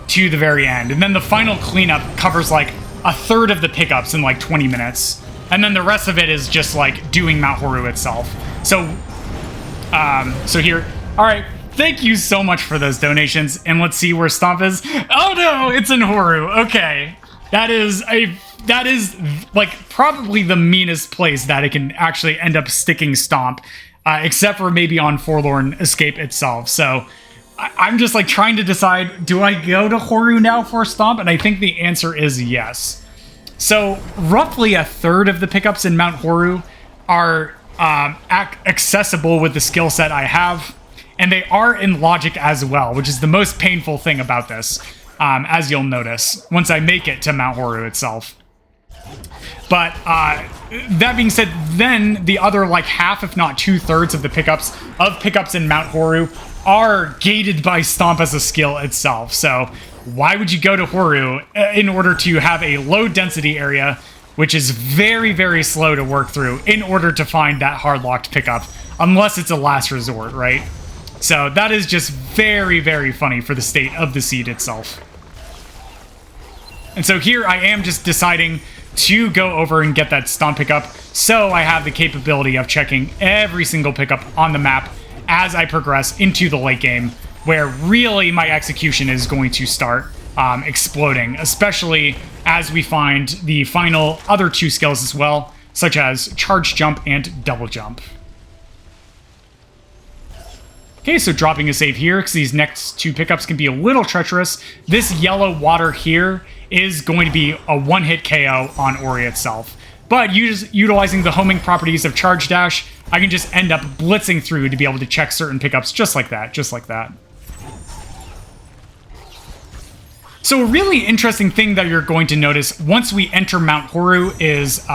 to the very end. And then the final cleanup covers like a third of the pickups in like 20 minutes. And then the rest of it is just like doing Mount Horu itself. So, so here, all right, thank you so much for those donations. And let's see where Stomp is. Oh no, it's in Horu. Okay. That is like probably the meanest place that it can actually end up sticking Stomp, except for maybe on Forlorn Escape itself. So I'm just like trying to decide, do I go to Horu now for Stomp? And I think the answer is yes. So roughly a third of the pickups in Mount Horu are accessible with the skill set I have, and they are in logic as well, which is the most painful thing about this, as you'll notice once I make it to Mount Horu itself. But that being said, then the other like half, if not 2/3 of the pickups in Mount Horu are gated by Stomp as a skill itself. So why would you go to Horu in order to have a low density area, which is very, very slow to work through, in order to find that hard locked pickup, unless it's a last resort, right? So that is just very, very funny for the state of the seed itself. And so here I am just deciding to go over and get that Stomp pickup, so I have the capability of checking every single pickup on the map as I progress into the late game, where really my execution is going to start exploding, especially as we find the final other 2 skills as well, such as Charge Jump and Double Jump. Okay, so dropping a save here, because these next 2 pickups can be a little treacherous. This yellow water here is going to be a one-hit KO on Ori itself. But utilizing the homing properties of Charge Dash, I can just end up blitzing through to be able to check certain pickups just like that, just like that. So a really interesting thing that you're going to notice once we enter Mount Horu is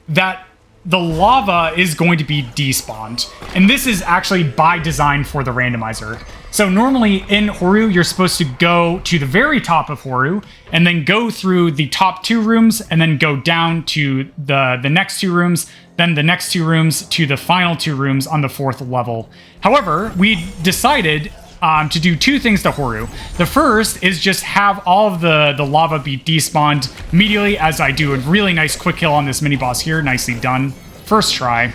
that the lava is going to be despawned. And this is actually by design for the randomizer. So normally in Horu, you're supposed to go to the very top of Horu, and then go through the top 2 rooms, and then go down to the next 2 rooms, then the next 2 rooms, to the final 2 rooms on the 4th level. However, we decided to do 2 things to Horu. The first is just have all of the lava be despawned immediately as I do a really nice quick kill on this mini boss here. Nicely done. First try.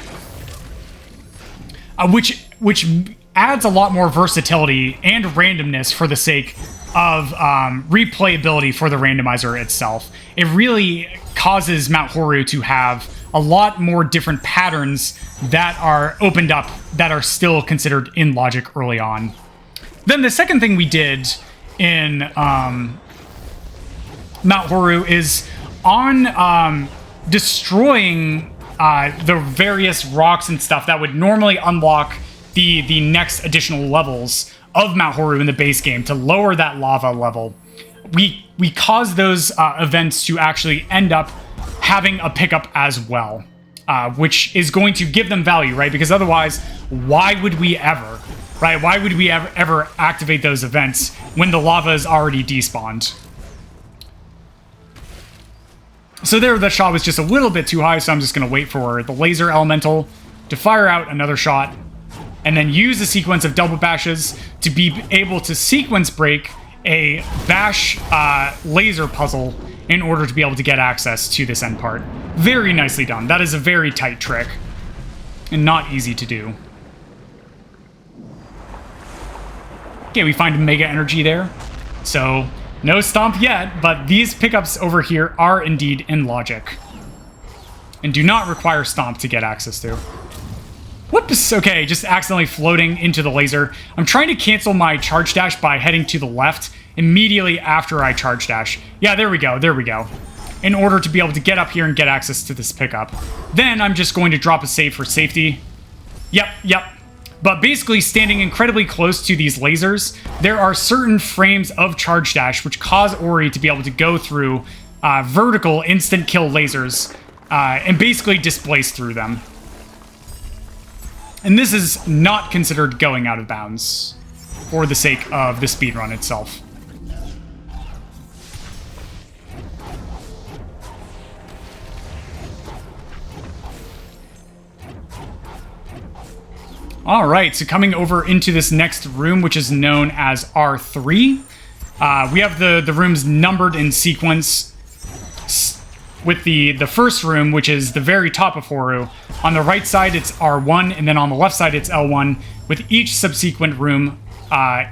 Which adds a lot more versatility and randomness for the sake of replayability for the randomizer itself. It really causes Mount Horu to have a lot more different patterns that are opened up that are still considered in logic early on. Then the second thing we did in Mount Horu is on destroying the various rocks and stuff that would normally unlock the next additional levels of Mount Horu in the base game to lower that lava level. We caused those events to actually end up having a pickup as well, which is going to give them value, right? Because otherwise, why would we ever, right? Why would we ever activate those events when the lava is already despawned? So there, the shot was just a little bit too high, so I'm just going to wait for the laser elemental to fire out another shot, and then use a sequence of double bashes to be able to sequence break a bash laser puzzle in order to be able to get access to this end part. Very nicely done. That is a very tight trick, and not easy to do. Okay, we find Mega Energy there. So, no Stomp yet, but these pickups over here are indeed in logic, and do not require Stomp to get access to. Whoops! Okay, just accidentally floating into the laser. I'm trying to cancel my charge dash by heading to the left immediately after I charge dash. Yeah, there we go, there we go. In order to be able to get up here and get access to this pickup. Then I'm just going to drop a save for safety. Yep. But basically, standing incredibly close to these lasers, there are certain frames of charge dash which cause Ori to be able to go through vertical instant kill lasers and basically displace through them. And this is not considered going out of bounds for the sake of the speedrun itself. All right, so coming over into this next room, which is known as R3. We have the rooms numbered in sequence, with the first room, which is the very top of Horu. On the right side, it's R1, and then on the left side, it's L1, with each subsequent room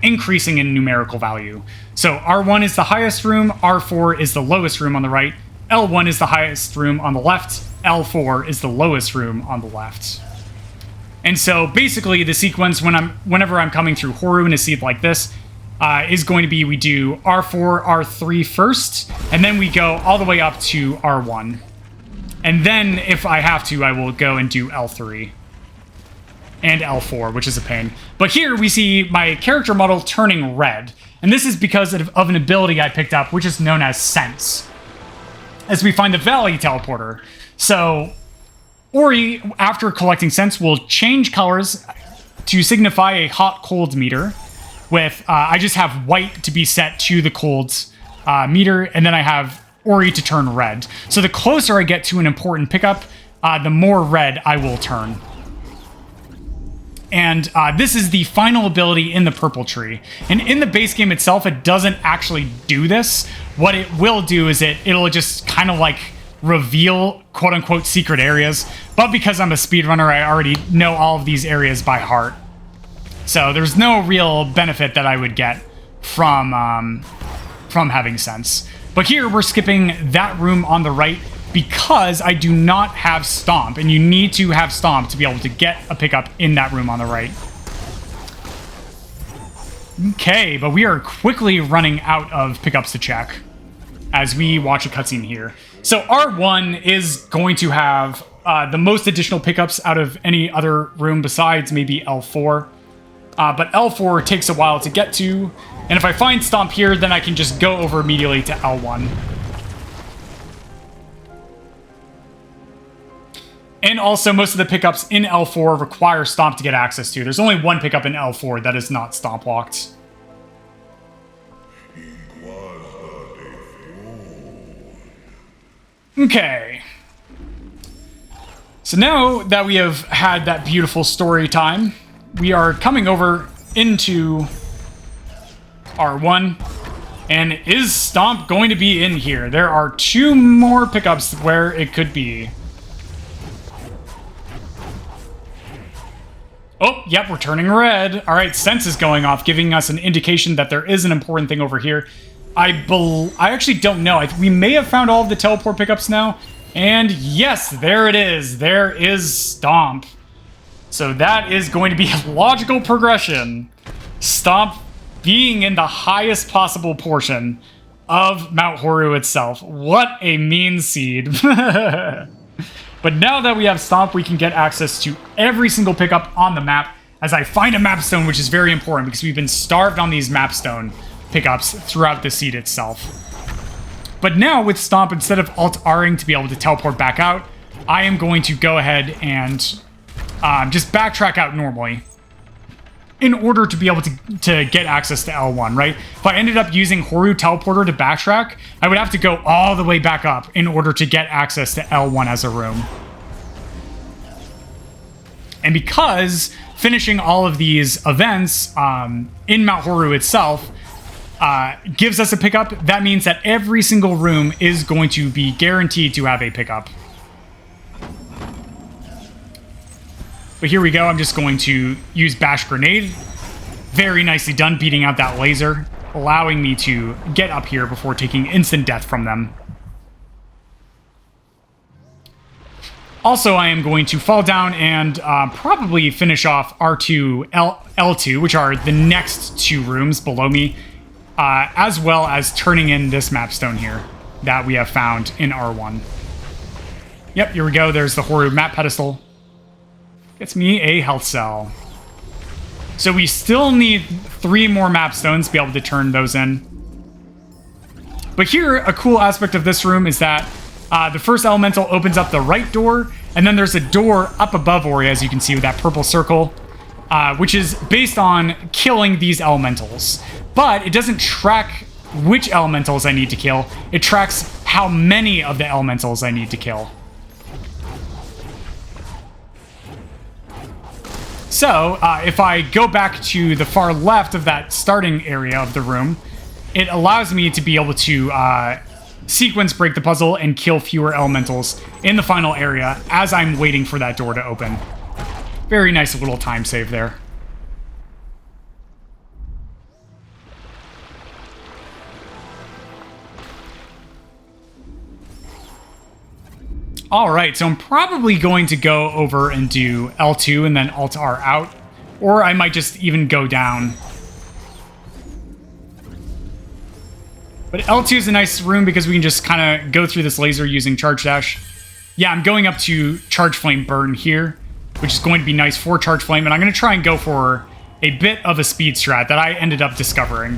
increasing in numerical value. So R1 is the highest room, R4 is the lowest room on the right, L1 is the highest room on the left, L4 is the lowest room on the left. And so basically the sequence whenever I'm coming through Horu in a seed like this is going to be we do R4, R3 first, and then we go all the way up to R1. And then if I have to, I will go and do L3 and L4, which is a pain. But here we see my character model turning red. And this is because of an ability I picked up, which is known as Sense, as we find the Valley Teleporter. So Ori, after collecting Sense, will change colors to signify a hot-cold meter. With I just have white to be set to the cold meter, and then I have Ori to turn red. So the closer I get to an important pickup, the more red I will turn. And this is the final ability in the purple tree. And in the base game itself, it doesn't actually do this. What it will do is it'll just kind of like reveal quote-unquote secret areas. But because I'm a speedrunner, I already know all of these areas by heart. So there's no real benefit that I would get from having Sense. But here we're skipping that room on the right because I do not have Stomp, and you need to have Stomp to be able to get a pickup in that room on the right. Okay, but we are quickly running out of pickups to check as we watch a cutscene here. So R1 is going to have the most additional pickups out of any other room besides maybe L4. But L4 takes a while to get to, and if I find Stomp here, then I can just go over immediately to L1. And also, most of the pickups in L4 require Stomp to get access to. There's only one pickup in L4 that is not Stomp locked. Okay. So now that we have had that beautiful story time, we are coming over into R1, and is Stomp going to be in here? There are 2 more pickups where it could be. Oh, yep, we're turning red. All right, Sense is going off, giving us an indication that there is an important thing over here. I actually don't know. We may have found all of the teleport pickups now, and yes, there it is. There is Stomp. So that is going to be a logical progression. Stomp being in the highest possible portion of Mount Horu itself. What a mean seed. But now that we have Stomp, we can get access to every single pickup on the map as I find a mapstone, which is very important because we've been starved on these mapstone pickups throughout the seed itself. But now with Stomp, instead of Alt-Ring to be able to teleport back out, I am going to go ahead and just backtrack out normally in order to be able to get access to L1, right? If I ended up using Horu Teleporter to backtrack, I would have to go all the way back up in order to get access to L1 as a room. And because finishing all of these events in Mount Horu itself gives us a pickup, that means that every single room is going to be guaranteed to have a pickup. But here we go. I'm just going to use Bash Grenade. Very nicely done, beating out that laser, allowing me to get up here before taking instant death from them. Also, I am going to fall down and probably finish off R2, L2, which are the next 2 rooms below me, as well as turning in this mapstone here that we have found in R1. Yep, here we go. There's the Horu map pedestal. Gets me a health cell. So we still need 3 more mapstones to be able to turn those in. But here, a cool aspect of this room is that the first elemental opens up the right door, and then there's a door up above Ori, as you can see with that purple circle, which is based on killing these elementals. But it doesn't track which elementals I need to kill. It tracks how many of the elementals I need to kill. So, if I go back to the far left of that starting area of the room, it allows me to be able to sequence break the puzzle and kill fewer elementals in the final area as I'm waiting for that door to open. Very nice little time save there. All right, so I'm probably going to go over and do L2 and then Alt-R out. Or I might just even go down. But L2 is a nice room because we can just kind of go through this laser using Charge Dash. Yeah, I'm going up to Charge Flame Burn here, which is going to be nice for Charge Flame. And I'm going to try and go for a bit of a speed strat that I ended up discovering.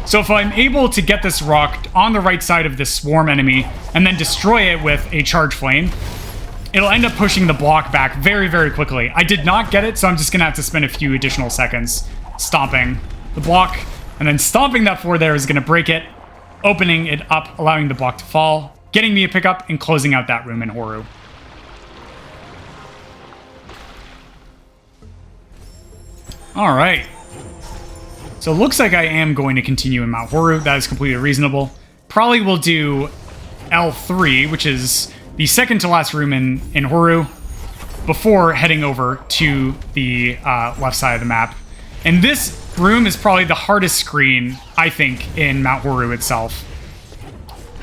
So if I'm able to get this rock on the right side of this swarm enemy and then destroy it with a Charge Flame, it'll end up pushing the block back very, very quickly. I did not get it, so I'm just going to have to spend a few additional seconds stomping the block. And then stomping that floor there is going to break it, opening it up, allowing the block to fall, getting me a pickup, and closing out that room in Horu. All right. So it looks like I am going to continue in Mount Horu. That is completely reasonable. Probably will do L3, which is the second to last room in Horu, before heading over to the left side of the map. And this room is probably the hardest screen, I think, in Mount Horu itself.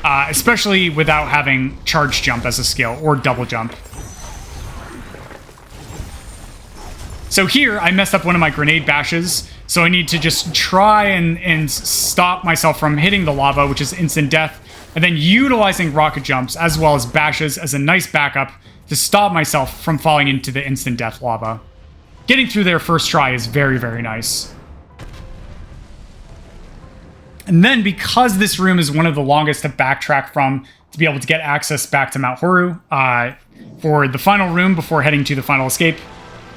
Especially without having Charge Jump as a skill, or Double Jump. So here, I messed up one of my grenade bashes, so I need to just try and stop myself from hitting the lava, which is instant death, and then utilizing rocket jumps as well as bashes as a nice backup to stop myself from falling into the instant death lava. Getting through there first try is very, very nice. And then, because this room is one of the longest to backtrack from to be able to get access back to Mount Horu, for the final room before heading to the final escape,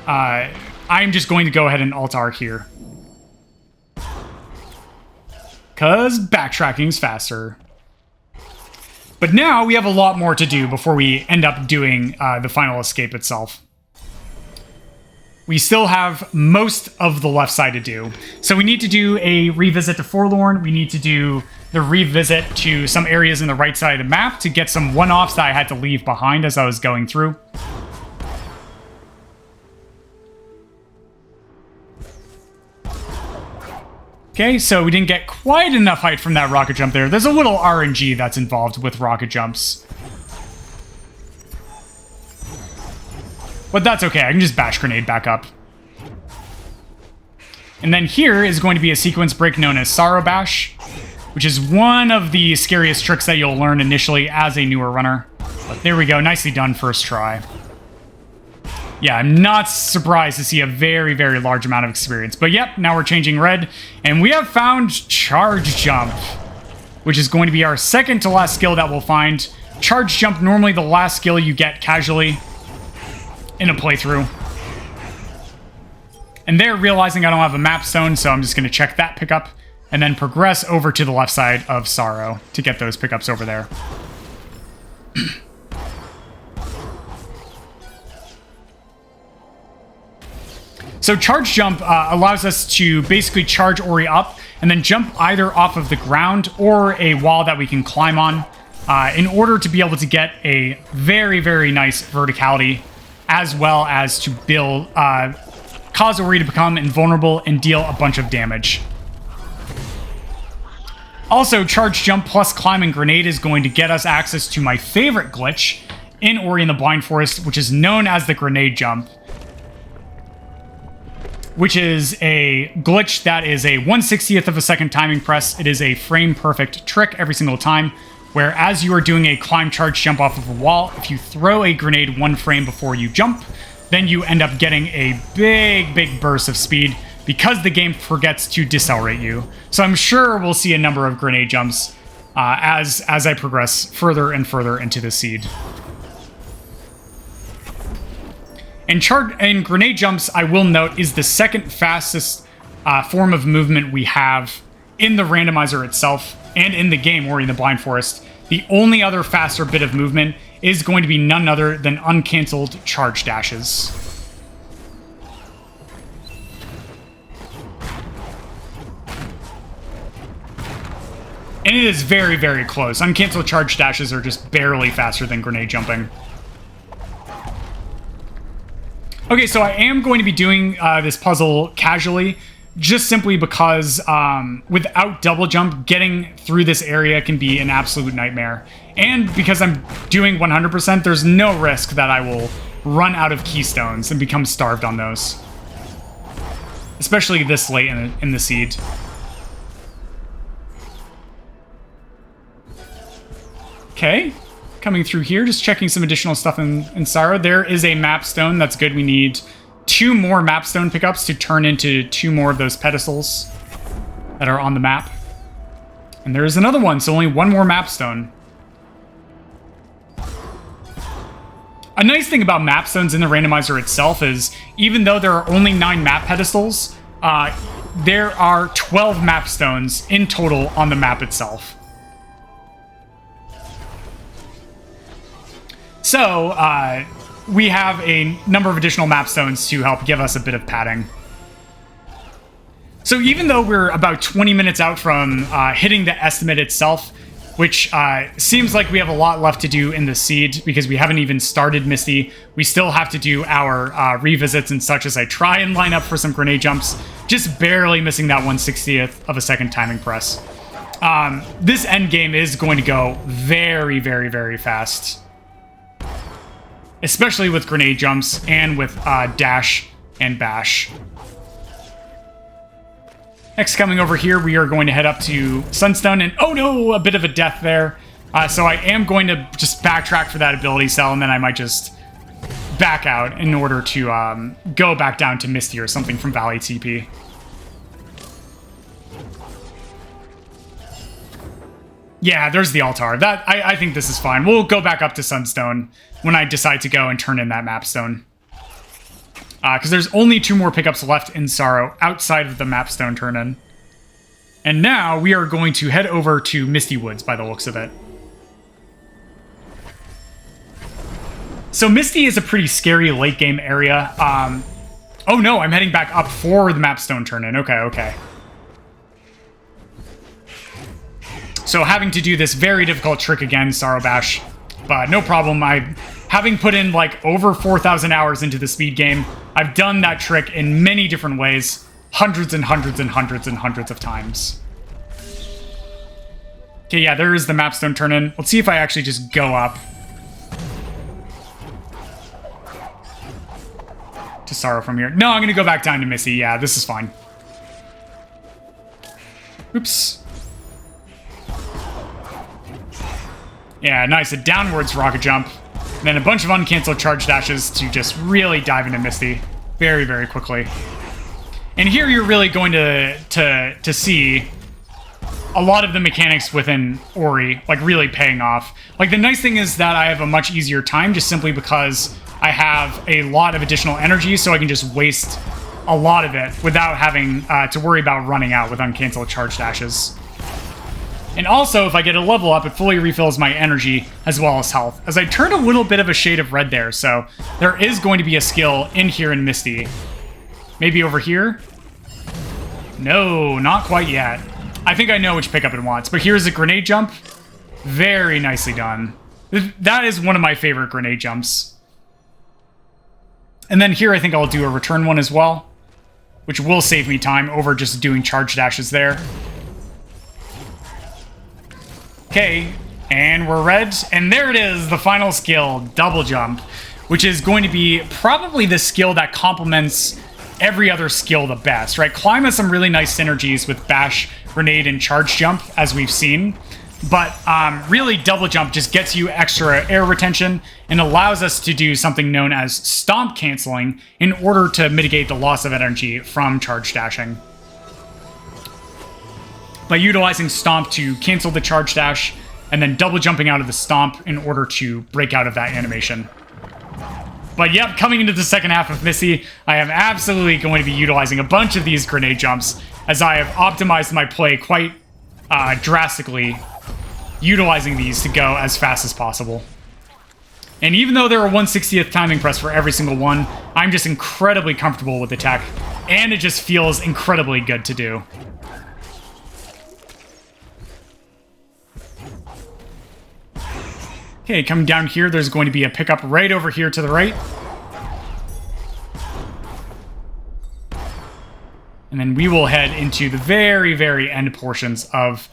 I'm just going to go ahead and Alt-R here. Because backtracking's faster. But now we have a lot more to do before we end up doing the final escape itself. We still have most of the left side to do. So we need to do a revisit to Forlorn. We need to do the revisit to some areas in the right side of the map to get some one-offs that I had to leave behind as I was going through. Okay, so we didn't get quite enough height from that rocket jump there. There's a little RNG that's involved with rocket jumps. But that's okay, I can just bash grenade back up. And then here is going to be a sequence break known as Sorrow Bash, which is one of the scariest tricks that you'll learn initially as a newer runner. But there we go, nicely done first try. Yeah, I'm not surprised to see a very, very large amount of experience. But yep, now we're changing red, and we have found Charge Jump, which is going to be our second to last skill that we'll find. Charge Jump, normally the last skill you get casually in a playthrough. And there, realizing I don't have a map stone, so I'm just going to check that pickup, and then progress over to the left side of Sorrow to get those pickups over there. So Charge Jump allows us to basically charge Ori up and then jump either off of the ground or a wall that we can climb on in order to be able to get a very, very nice verticality, as well as to build, cause Ori to become invulnerable and deal a bunch of damage. Also, Charge Jump plus Climbing Grenade is going to get us access to my favorite glitch in Ori and the Blind Forest, which is known as the Grenade Jump, which is a glitch that is a 1/60th of a second timing press. It is a frame-perfect trick every single time, where as you are doing a climb charge jump off of a wall, if you throw a grenade one frame before you jump, then you end up getting a big, big burst of speed because the game forgets to decelerate you. So I'm sure we'll see a number of grenade jumps as I progress further and further into the seed. And grenade jumps, I will note, is the second fastest form of movement we have in the randomizer itself and in the game Ori and the Blind Forest. The only other faster bit of movement is going to be none other than uncancelled charge dashes. And it is very, very close. Uncancelled charge dashes are just barely faster than grenade jumping. Okay, so I am going to be doing this puzzle casually just simply because without double jump, getting through this area can be an absolute nightmare. And because I'm doing 100%, there's no risk that I will run out of keystones and become starved on those. Especially this late in the seed. Okay, coming through here, just checking some additional stuff in Sorrow. There is a map stone, that's good. We need 2 more map stone pickups to turn into 2 more of those pedestals that are on the map. And there's another one, so only 1 more map stone. A nice thing about map stones in the randomizer itself is, even though there are only 9 map pedestals, there are 12 map stones in total on the map itself. So, we have a number of additional map stones to help give us a bit of padding. So even though we're about 20 minutes out from hitting the estimate itself, which seems like we have a lot left to do in the seed because we haven't even started Misty, we still have to do our revisits and such as I try and line up for some grenade jumps, just barely missing that 1/60th of a second timing press. This end game is going to go very, very, very fast. Especially with grenade jumps and with dash and bash. Next, coming over here, we are going to head up to Sunstone, and oh no, a bit of a death there. So I am going to just backtrack for that ability cell, and then I might just back out in order to go back down to Misty or something from Valley TP. Yeah, there's the altar. I think this is fine. We'll go back up to Sunstone when I decide to go and turn in that map stone. Because there's only 2 more pickups left in Sorrow outside of the map stone turn-in. And now we are going to head over to Misty Woods by the looks of it. So Misty is a pretty scary late game area. Oh no, I'm heading back up for the map stone turn-in. Okay. So having to do this very difficult trick again, Sorrow Bash. But no problem, having put in like over 4,000 hours into the speed game, I've done that trick in many different ways, hundreds and hundreds and hundreds and hundreds of times. Okay, yeah, there is the mapstone turn-in. Let's see if I actually just go up to Sorrow from here. No, I'm going to go back down to Misty. Yeah, this is fine. Oops. Yeah, nice. A downwards rocket jump. And then a bunch of uncanceled charge dashes to just really dive into Misty very, very quickly. And here you're really going to see a lot of the mechanics within Ori, like, really paying off. Like, the nice thing is that I have a much easier time just simply because I have a lot of additional energy, so I can just waste a lot of it without having to worry about running out with uncanceled charge dashes. And also, if I get a level up, it fully refills my energy as well as health. As I turned a little bit of a shade of red there, so there is going to be a skill in here in Misty. Maybe over here? No, not quite yet. I think I know which pickup it wants, but here's a grenade jump. Very nicely done. That is one of my favorite grenade jumps. And then here I think I'll do a return one as well, which will save me time over just doing charge dashes there. Okay, and we're red, and there it is, the final skill, double jump, which is going to be probably the skill that complements every other skill the best, right? Climb has some really nice synergies with bash, grenade, and charge jump, as we've seen, but really double jump just gets you extra air retention and allows us to do something known as stomp canceling in order to mitigate the loss of energy from charge dashing. By utilizing Stomp to cancel the charge dash, and then double jumping out of the Stomp in order to break out of that animation. But yep, coming into the second half of Misty, I am absolutely going to be utilizing a bunch of these grenade jumps, as I have optimized my play quite drastically, utilizing these to go as fast as possible. And even though there are 1/60th timing press for every single one, I'm just incredibly comfortable with the tech, and it just feels incredibly good to do. Okay, coming down here, there's going to be a pickup right over here to the right. And then we will head into the very, very end portions of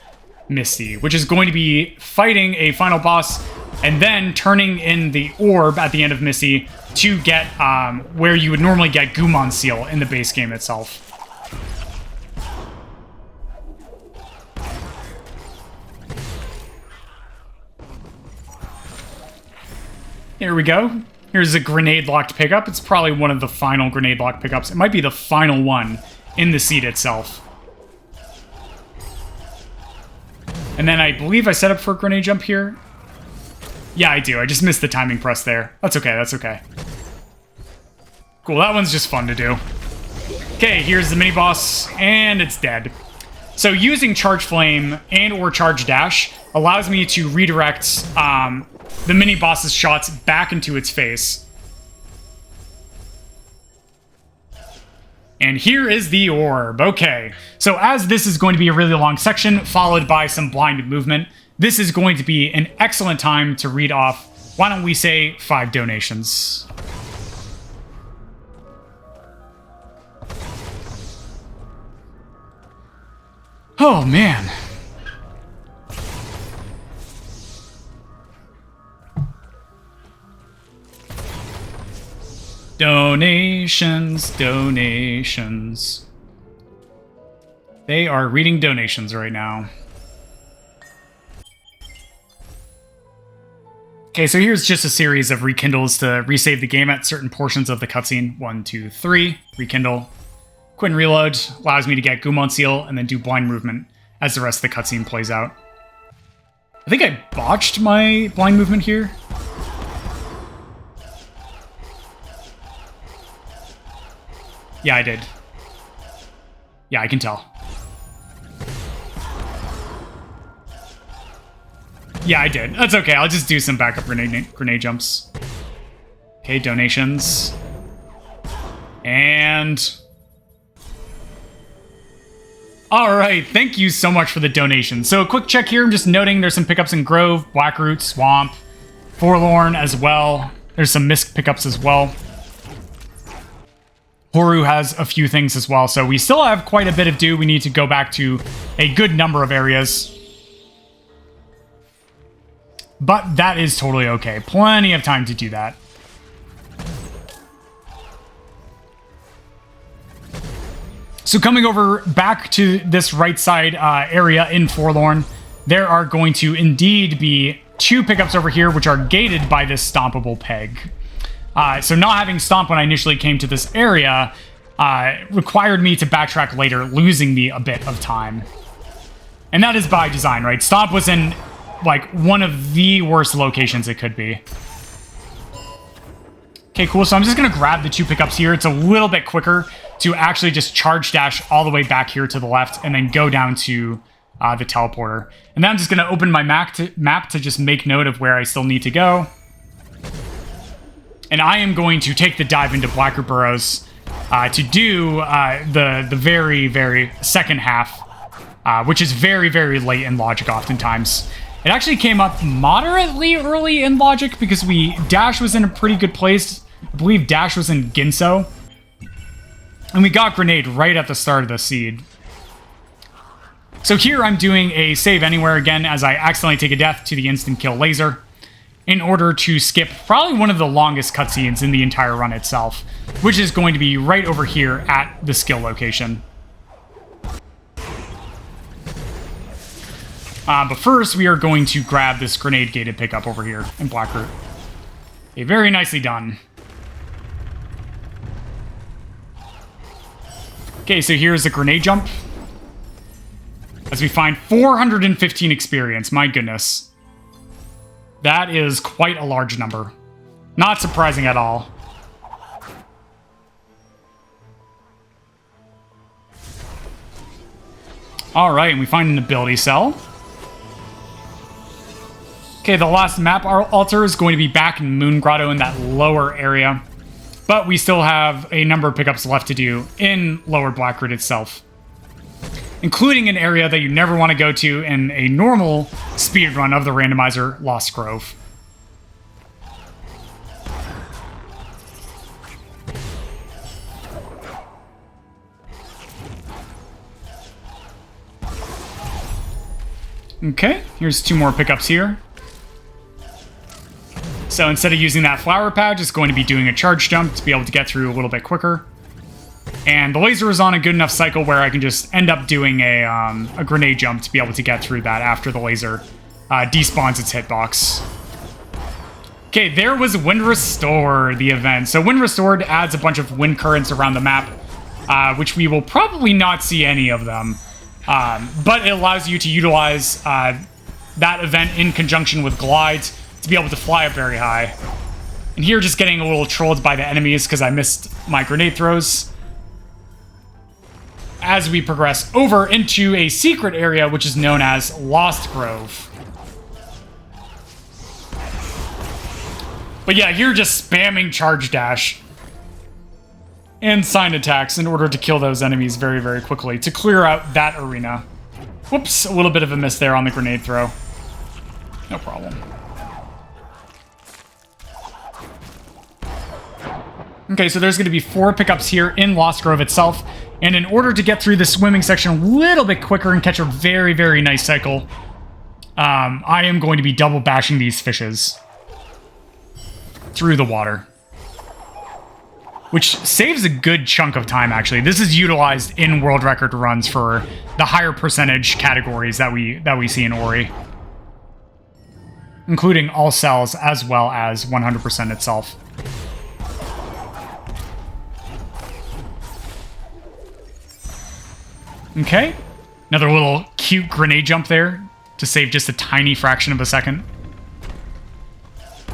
Misty, which is going to be fighting a final boss and then turning in the orb at the end of Misty to get where you would normally get Gumon Seal in the base game itself. Here we go. Here's a grenade-locked pickup. It's probably one of the final grenade-locked pickups. It might be the final one in the seed itself. And then I believe I set up for a grenade jump here. Yeah, I do. I just missed the timing press there. That's okay, that's okay. Cool, that one's just fun to do. Okay, here's the mini-boss, and it's dead. So using Charge Flame and or Charge Dash allows me to redirect the mini-boss's shots back into its face. And here is the orb. Okay, so as this is going to be a really long section, followed by some blind movement, this is going to be an excellent time to read off, why don't we say, 5 donations. Oh, man. Donations, donations. They are reading donations right now. Okay, so here's just a series of rekindles to resave the game at certain portions of the cutscene. 1, 2, 3, rekindle. Quit and reload allows me to get Gumon Seal and then do blind movement as the rest of the cutscene plays out. I think I botched my blind movement here. Yeah, I did. Yeah, I can tell. Yeah, I did. That's okay. I'll just do some backup grenade jumps. Okay, donations. And... Alright, thank you so much for the donation. So a quick check here. I'm just noting there's some pickups in Grove, Blackroot, Swamp, Forlorn as well. There's some Misk pickups as well. Horu has a few things as well, so we still have quite a bit of do. We need to go back to a good number of areas. But that is totally okay. Plenty of time to do that. So coming over back to this right side area in Forlorn, there are going to indeed be 2 pickups over here, which are gated by this stompable peg. So not having Stomp when I initially came to this area required me to backtrack later, losing me a bit of time. And that is by design, right? Stomp was in, like, one of the worst locations it could be. Okay, cool. So I'm just going to grab the 2 pickups here. It's a little bit quicker to actually just charge dash all the way back here to the left and then go down to the teleporter. And then I'm just going to open my map to just make note of where I still need to go. And I am going to take the dive into Blackroot Burrows to do the very, very second half, which is very, very late in Logic oftentimes. It actually came up moderately early in Logic because Dash was in a pretty good place. I believe Dash was in Ginso. And we got Grenade right at the start of the seed. So here I'm doing a save anywhere again as I accidentally take a death to the instant kill laser in order to skip probably one of the longest cutscenes in the entire run itself, which is going to be right over here at the skill location. But first, we are going to grab this grenade-gated pickup over here in Blackroot. Okay, very nicely done. Okay, so here's the grenade jump. As we find 415 experience, my goodness. That is quite a large number. Not surprising at all. Alright, and we find an ability cell. Okay, the last map altar is going to be back in Moon Grotto in that lower area. But we still have a number of pickups left to do in Lower Blackroot itself, including an area that you never want to go to in a normal speedrun of the Randomizer, Lost Grove. Okay, here's 2 more pickups here. So instead of using that flower pad, just going to be doing a charge jump to be able to get through a little bit quicker. And the laser is on a good enough cycle where I can just end up doing a grenade jump to be able to get through that after the laser despawns its hitbox. Okay, there was Wind Restore, the event. So Wind Restored adds a bunch of wind currents around the map, which we will probably not see any of them. But it allows you to utilize that event in conjunction with glides to be able to fly up very high. And here just getting a little trolled by the enemies because I missed my grenade throws. As we progress over into a secret area which is known as Lost Grove. But yeah, you're just spamming charge dash and sign attacks in order to kill those enemies very, very quickly to clear out that arena. Whoops, a little bit of a miss there on the grenade throw. No problem. Okay, so there's going to be 4 pickups here in Lost Grove itself. And in order to get through the swimming section a little bit quicker and catch a very, very nice cycle, I am going to be double bashing these fishes through the water. Which saves a good chunk of time, actually. This is utilized in world record runs for the higher percentage categories that we see in Ori. Including all cells as well as 100% itself. Okay, another little cute grenade jump there to save just a tiny fraction of a second.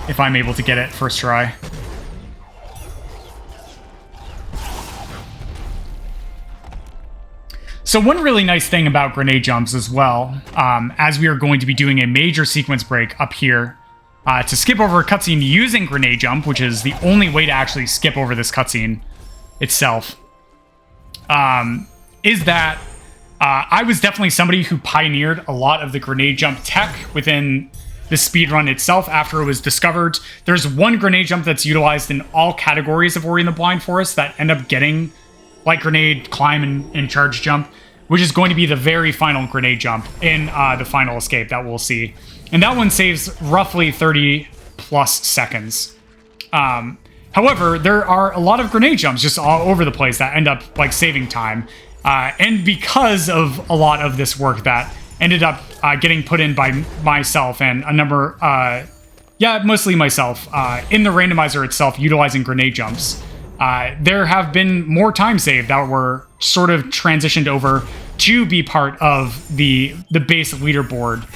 If I'm able to get it first try. So one really nice thing about grenade jumps as well, as we are going to be doing a major sequence break up here, to skip over a cutscene using grenade jump, which is the only way to actually skip over this cutscene itself, is that I was definitely somebody who pioneered a lot of the grenade jump tech within the speedrun itself after it was discovered. There's one grenade jump that's utilized in all categories of Ori and the Blind Forest that end up getting like grenade, climb, and charge jump, which is going to be the very final grenade jump in the final escape that we'll see. And that one saves roughly 30 plus seconds. However, there are a lot of grenade jumps just all over the place that end up like saving time. And because of a lot of this work that ended up getting put in by myself and a number, mostly myself, in the randomizer itself, utilizing grenade jumps, there have been more time saved that were sort of transitioned over to be part of the base leaderboard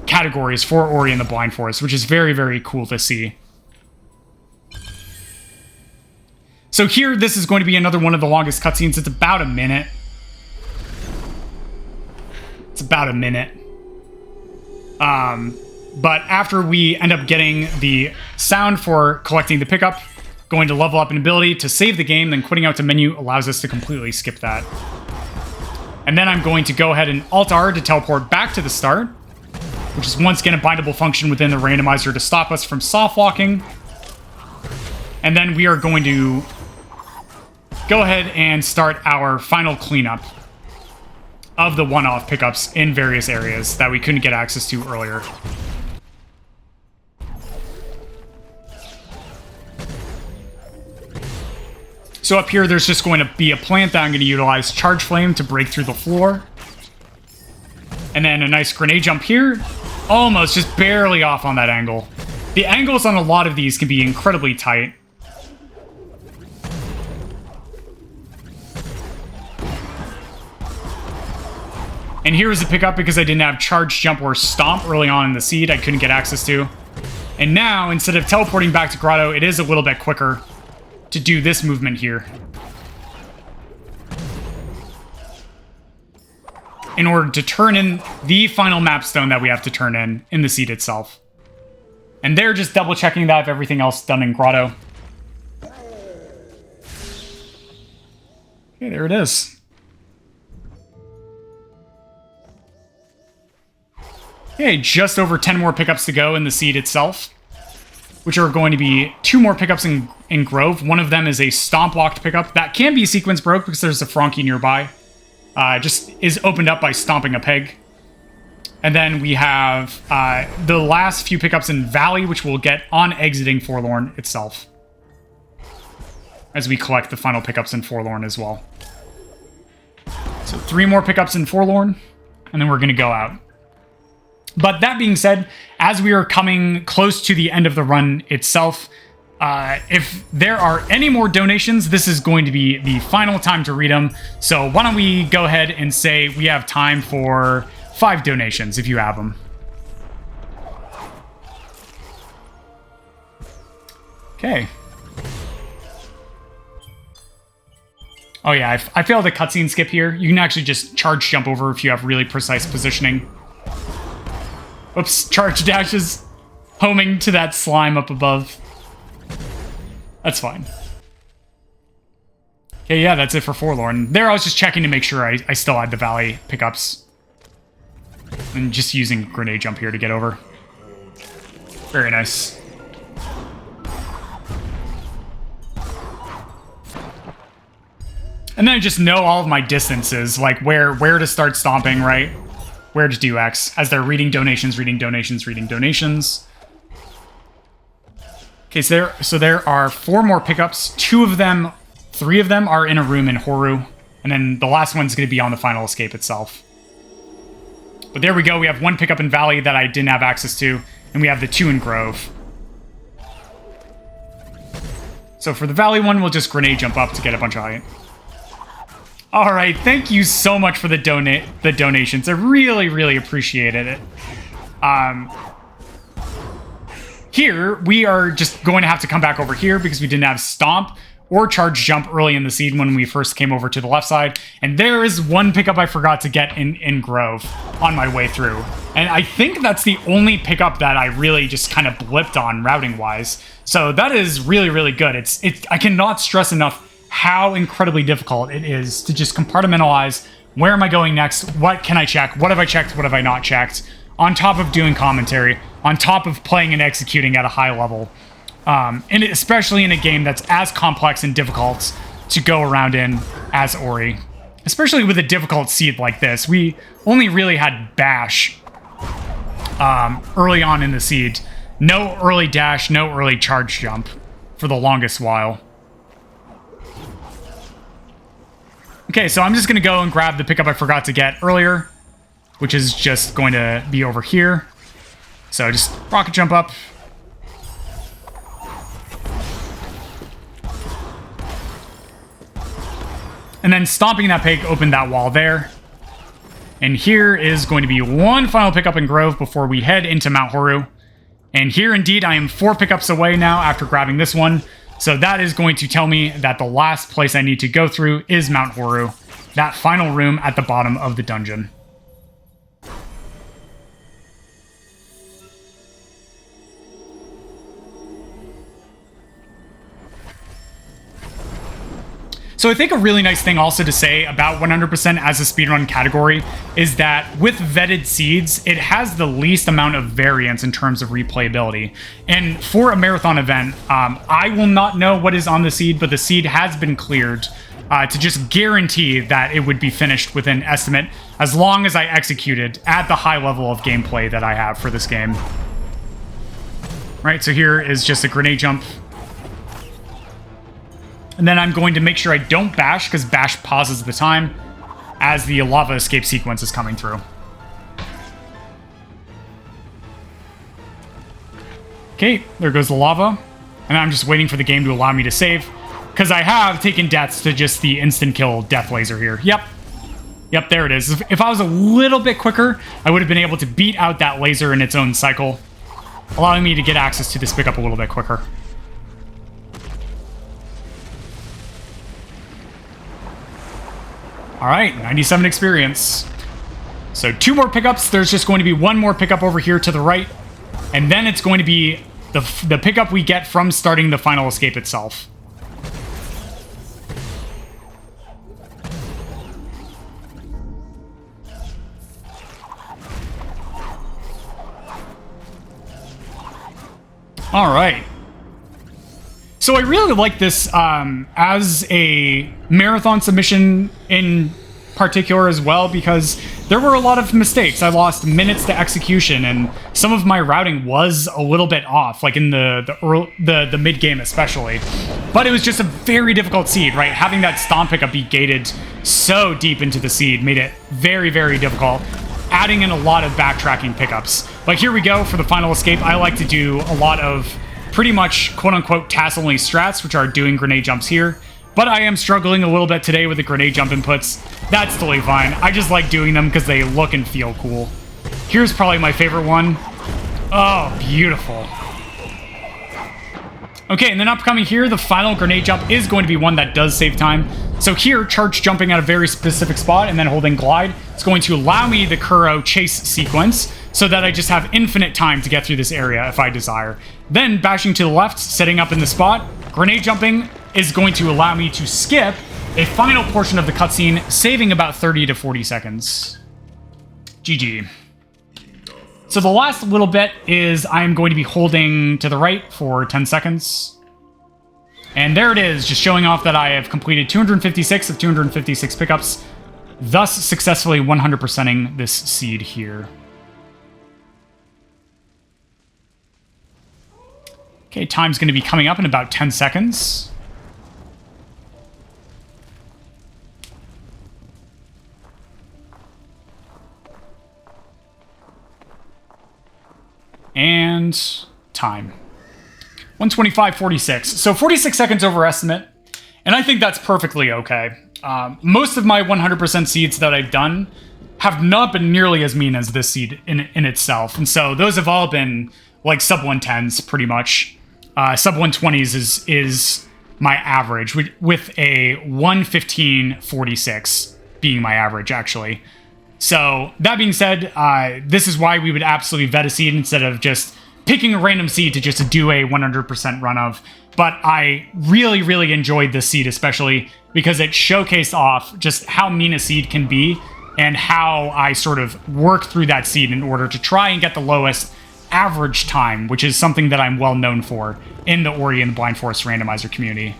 categories for Ori and the Blind Forest, which is very, very cool to see. So here, this is going to be another one of the longest cutscenes. It's about a minute. It's about a minute. But after we end up getting the sound for collecting the pickup, going to level up an ability to save the game, then quitting out to menu allows us to completely skip that. And then I'm going to go ahead and Alt-R to teleport back to the start, which is once again a bindable function within the randomizer to stop us from soft walking. And then we are going to go ahead and start our final cleanup of the one-off pickups in various areas that we couldn't get access to earlier. So up here, there's just going to be a plant that I'm going to utilize Charge Flame to break through the floor. And then a nice grenade jump here. Almost, just barely off on that angle. The angles on a lot of these can be incredibly tight. And here is a pickup because I didn't have Charge Jump or Stomp early on in the seed I couldn't get access to. And now, instead of teleporting back to Grotto, it is a little bit quicker to do this movement here in order to turn in the final map stone that we have to turn in the seed itself. And they're just double checking that of everything else done in Grotto. Okay, there it is. Okay, just over 10 more pickups to go in the seed itself, which are going to be 2 more pickups in Grove. One of them is a Stomp locked pickup that can be sequence broke because there's a Frankie nearby. Just is opened up by stomping a peg. And then we have the last few pickups in Valley, which we'll get on exiting Forlorn itself, as we collect the final pickups in Forlorn as well. So 3 more pickups in Forlorn, and then we're going to go out. But that being said, as we are coming close to the end of the run itself, if there are any more donations, this is going to be the final time to read them. So why don't we go ahead and say we have time for 5 donations, if you have them. Okay. Oh yeah, I failed a cutscene skip here. You can actually just charge jump over if you have really precise positioning. Oops, charge dashes. Homing to that slime up above. That's fine. Okay, yeah, that's it for Forlorn. There I was just checking to make sure I still had the Valley pickups. And just using grenade jump here to get over. Very nice. And then I just know all of my distances, like where to start stomping, right? Where to do X, as they're reading donations, reading donations, reading donations. Okay, so there are 4 more pickups. 3 of them are in a room in Horu, and then the last one's going to be on the final escape itself. But there we go, we have 1 pickup in Valley that I didn't have access to, and we have the 2 in Grove. So for the Valley one, we'll just grenade jump up to get a bunch of height. All right, thank you so much for the donations. I really, really appreciated it. Here, we are just going to have to come back over here because we didn't have Stomp or Charge Jump early in the seed when we first came over to the left side. And there is 1 pickup I forgot to get in Grove on my way through. And I think that's the only pickup that I really just kind of blipped on routing-wise. So that is really, really good. I cannot stress enough how incredibly difficult it is to just compartmentalize where am I going next, what can I check, what have I checked, what have I not checked, on top of doing commentary, on top of playing and executing at a high level. And especially in a game that's as complex and difficult to go around in as Ori. Especially with a difficult seed like this. We only really had Bash early on in the seed. No early dash, no early charge jump for the longest while. Okay, so I'm just going to go and grab the pickup I forgot to get earlier, which is just going to be over here. So just rocket jump up. And then stomping that pig opened that wall there. And here is going to be 1 final pickup in Grove before we head into Mount Horu. And here, indeed, I am 4 pickups away now after grabbing this one. So that is going to tell me that the last place I need to go through is Mount Horu, that final room at the bottom of the dungeon. So I think a really nice thing also to say about 100% as a speedrun category is that with vetted seeds, it has the least amount of variance in terms of replayability. And for a marathon event, I will not know what is on the seed, but the seed has been cleared to just guarantee that it would be finished within estimate as long as I executed at the high level of gameplay that I have for this game. Right, so here is just a grenade jump. And then I'm going to make sure I don't bash, because bash pauses the time as the lava escape sequence is coming through. Okay, there goes the lava. And I'm just waiting for the game to allow me to save, because I have taken deaths to just the instant kill death laser here. Yep, there it is. If I was a little bit quicker, I would have been able to beat out that laser in its own cycle, allowing me to get access to this pickup a little bit quicker. All right, 97 experience. So 2 more pickups. There's just going to be 1 more pickup over here to the right. And then it's going to be the pickup we get from starting the final escape itself. All right. So I really like this as a marathon submission in particular as well because there were a lot of mistakes. I lost minutes to execution, and some of my routing was a little bit off, like in the mid game especially. But it was just a very difficult seed, right? Having that stomp pickup be gated so deep into the seed made it very, very difficult, adding in a lot of backtracking pickups. But here we go for the final escape. I like to do a lot of pretty much quote-unquote task-only strats, which are doing grenade jumps here. But I am struggling a little bit today with the grenade jump inputs. That's totally fine. I just like doing them because they look and feel cool. Here's probably my favorite one. Oh, beautiful. Okay, and then upcoming here, the final grenade jump is going to be one that does save time. So here, charge jumping at a very specific spot and then holding glide, it's going to allow me the Kuro chase sequence so that I just have infinite time to get through this area if I desire. Then bashing to the left, setting up in the spot, grenade jumping is going to allow me to skip a final portion of the cutscene, saving about 30 to 40 seconds. GG. So the last little bit is I'm going to be holding to the right for 10 seconds. And there it is, just showing off that I have completed 256 of 256 pickups, thus successfully 100%ing this seed here. Okay, time's going to be coming up in about 10 seconds. And time. 125.46. So 46 seconds over estimate. And I think that's perfectly okay. Most of my 100% seeds that I've done have not been nearly as mean as this seed in itself. And so those have all been like sub 110s pretty much. Sub 120s is my average, with a 115.46 being my average, actually. So, that being said, this is why we would absolutely vet a seed instead of just picking a random seed to just do a 100% run of. But I really, really enjoyed this seed, especially because it showcased off just how mean a seed can be and how I sort of work through that seed in order to try and get the lowest average time, which is something that I'm well known for in the Ori and the Blind Forest randomizer community.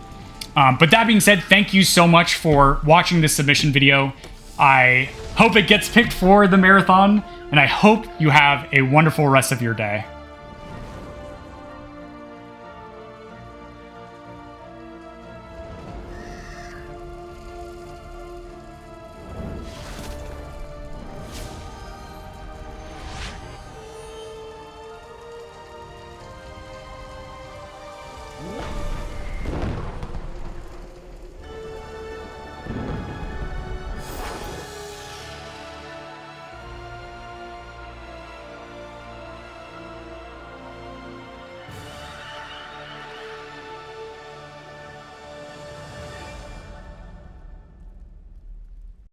But that being said, thank you so much for watching this submission video. I hope it gets picked for the marathon, and I hope you have a wonderful rest of your day.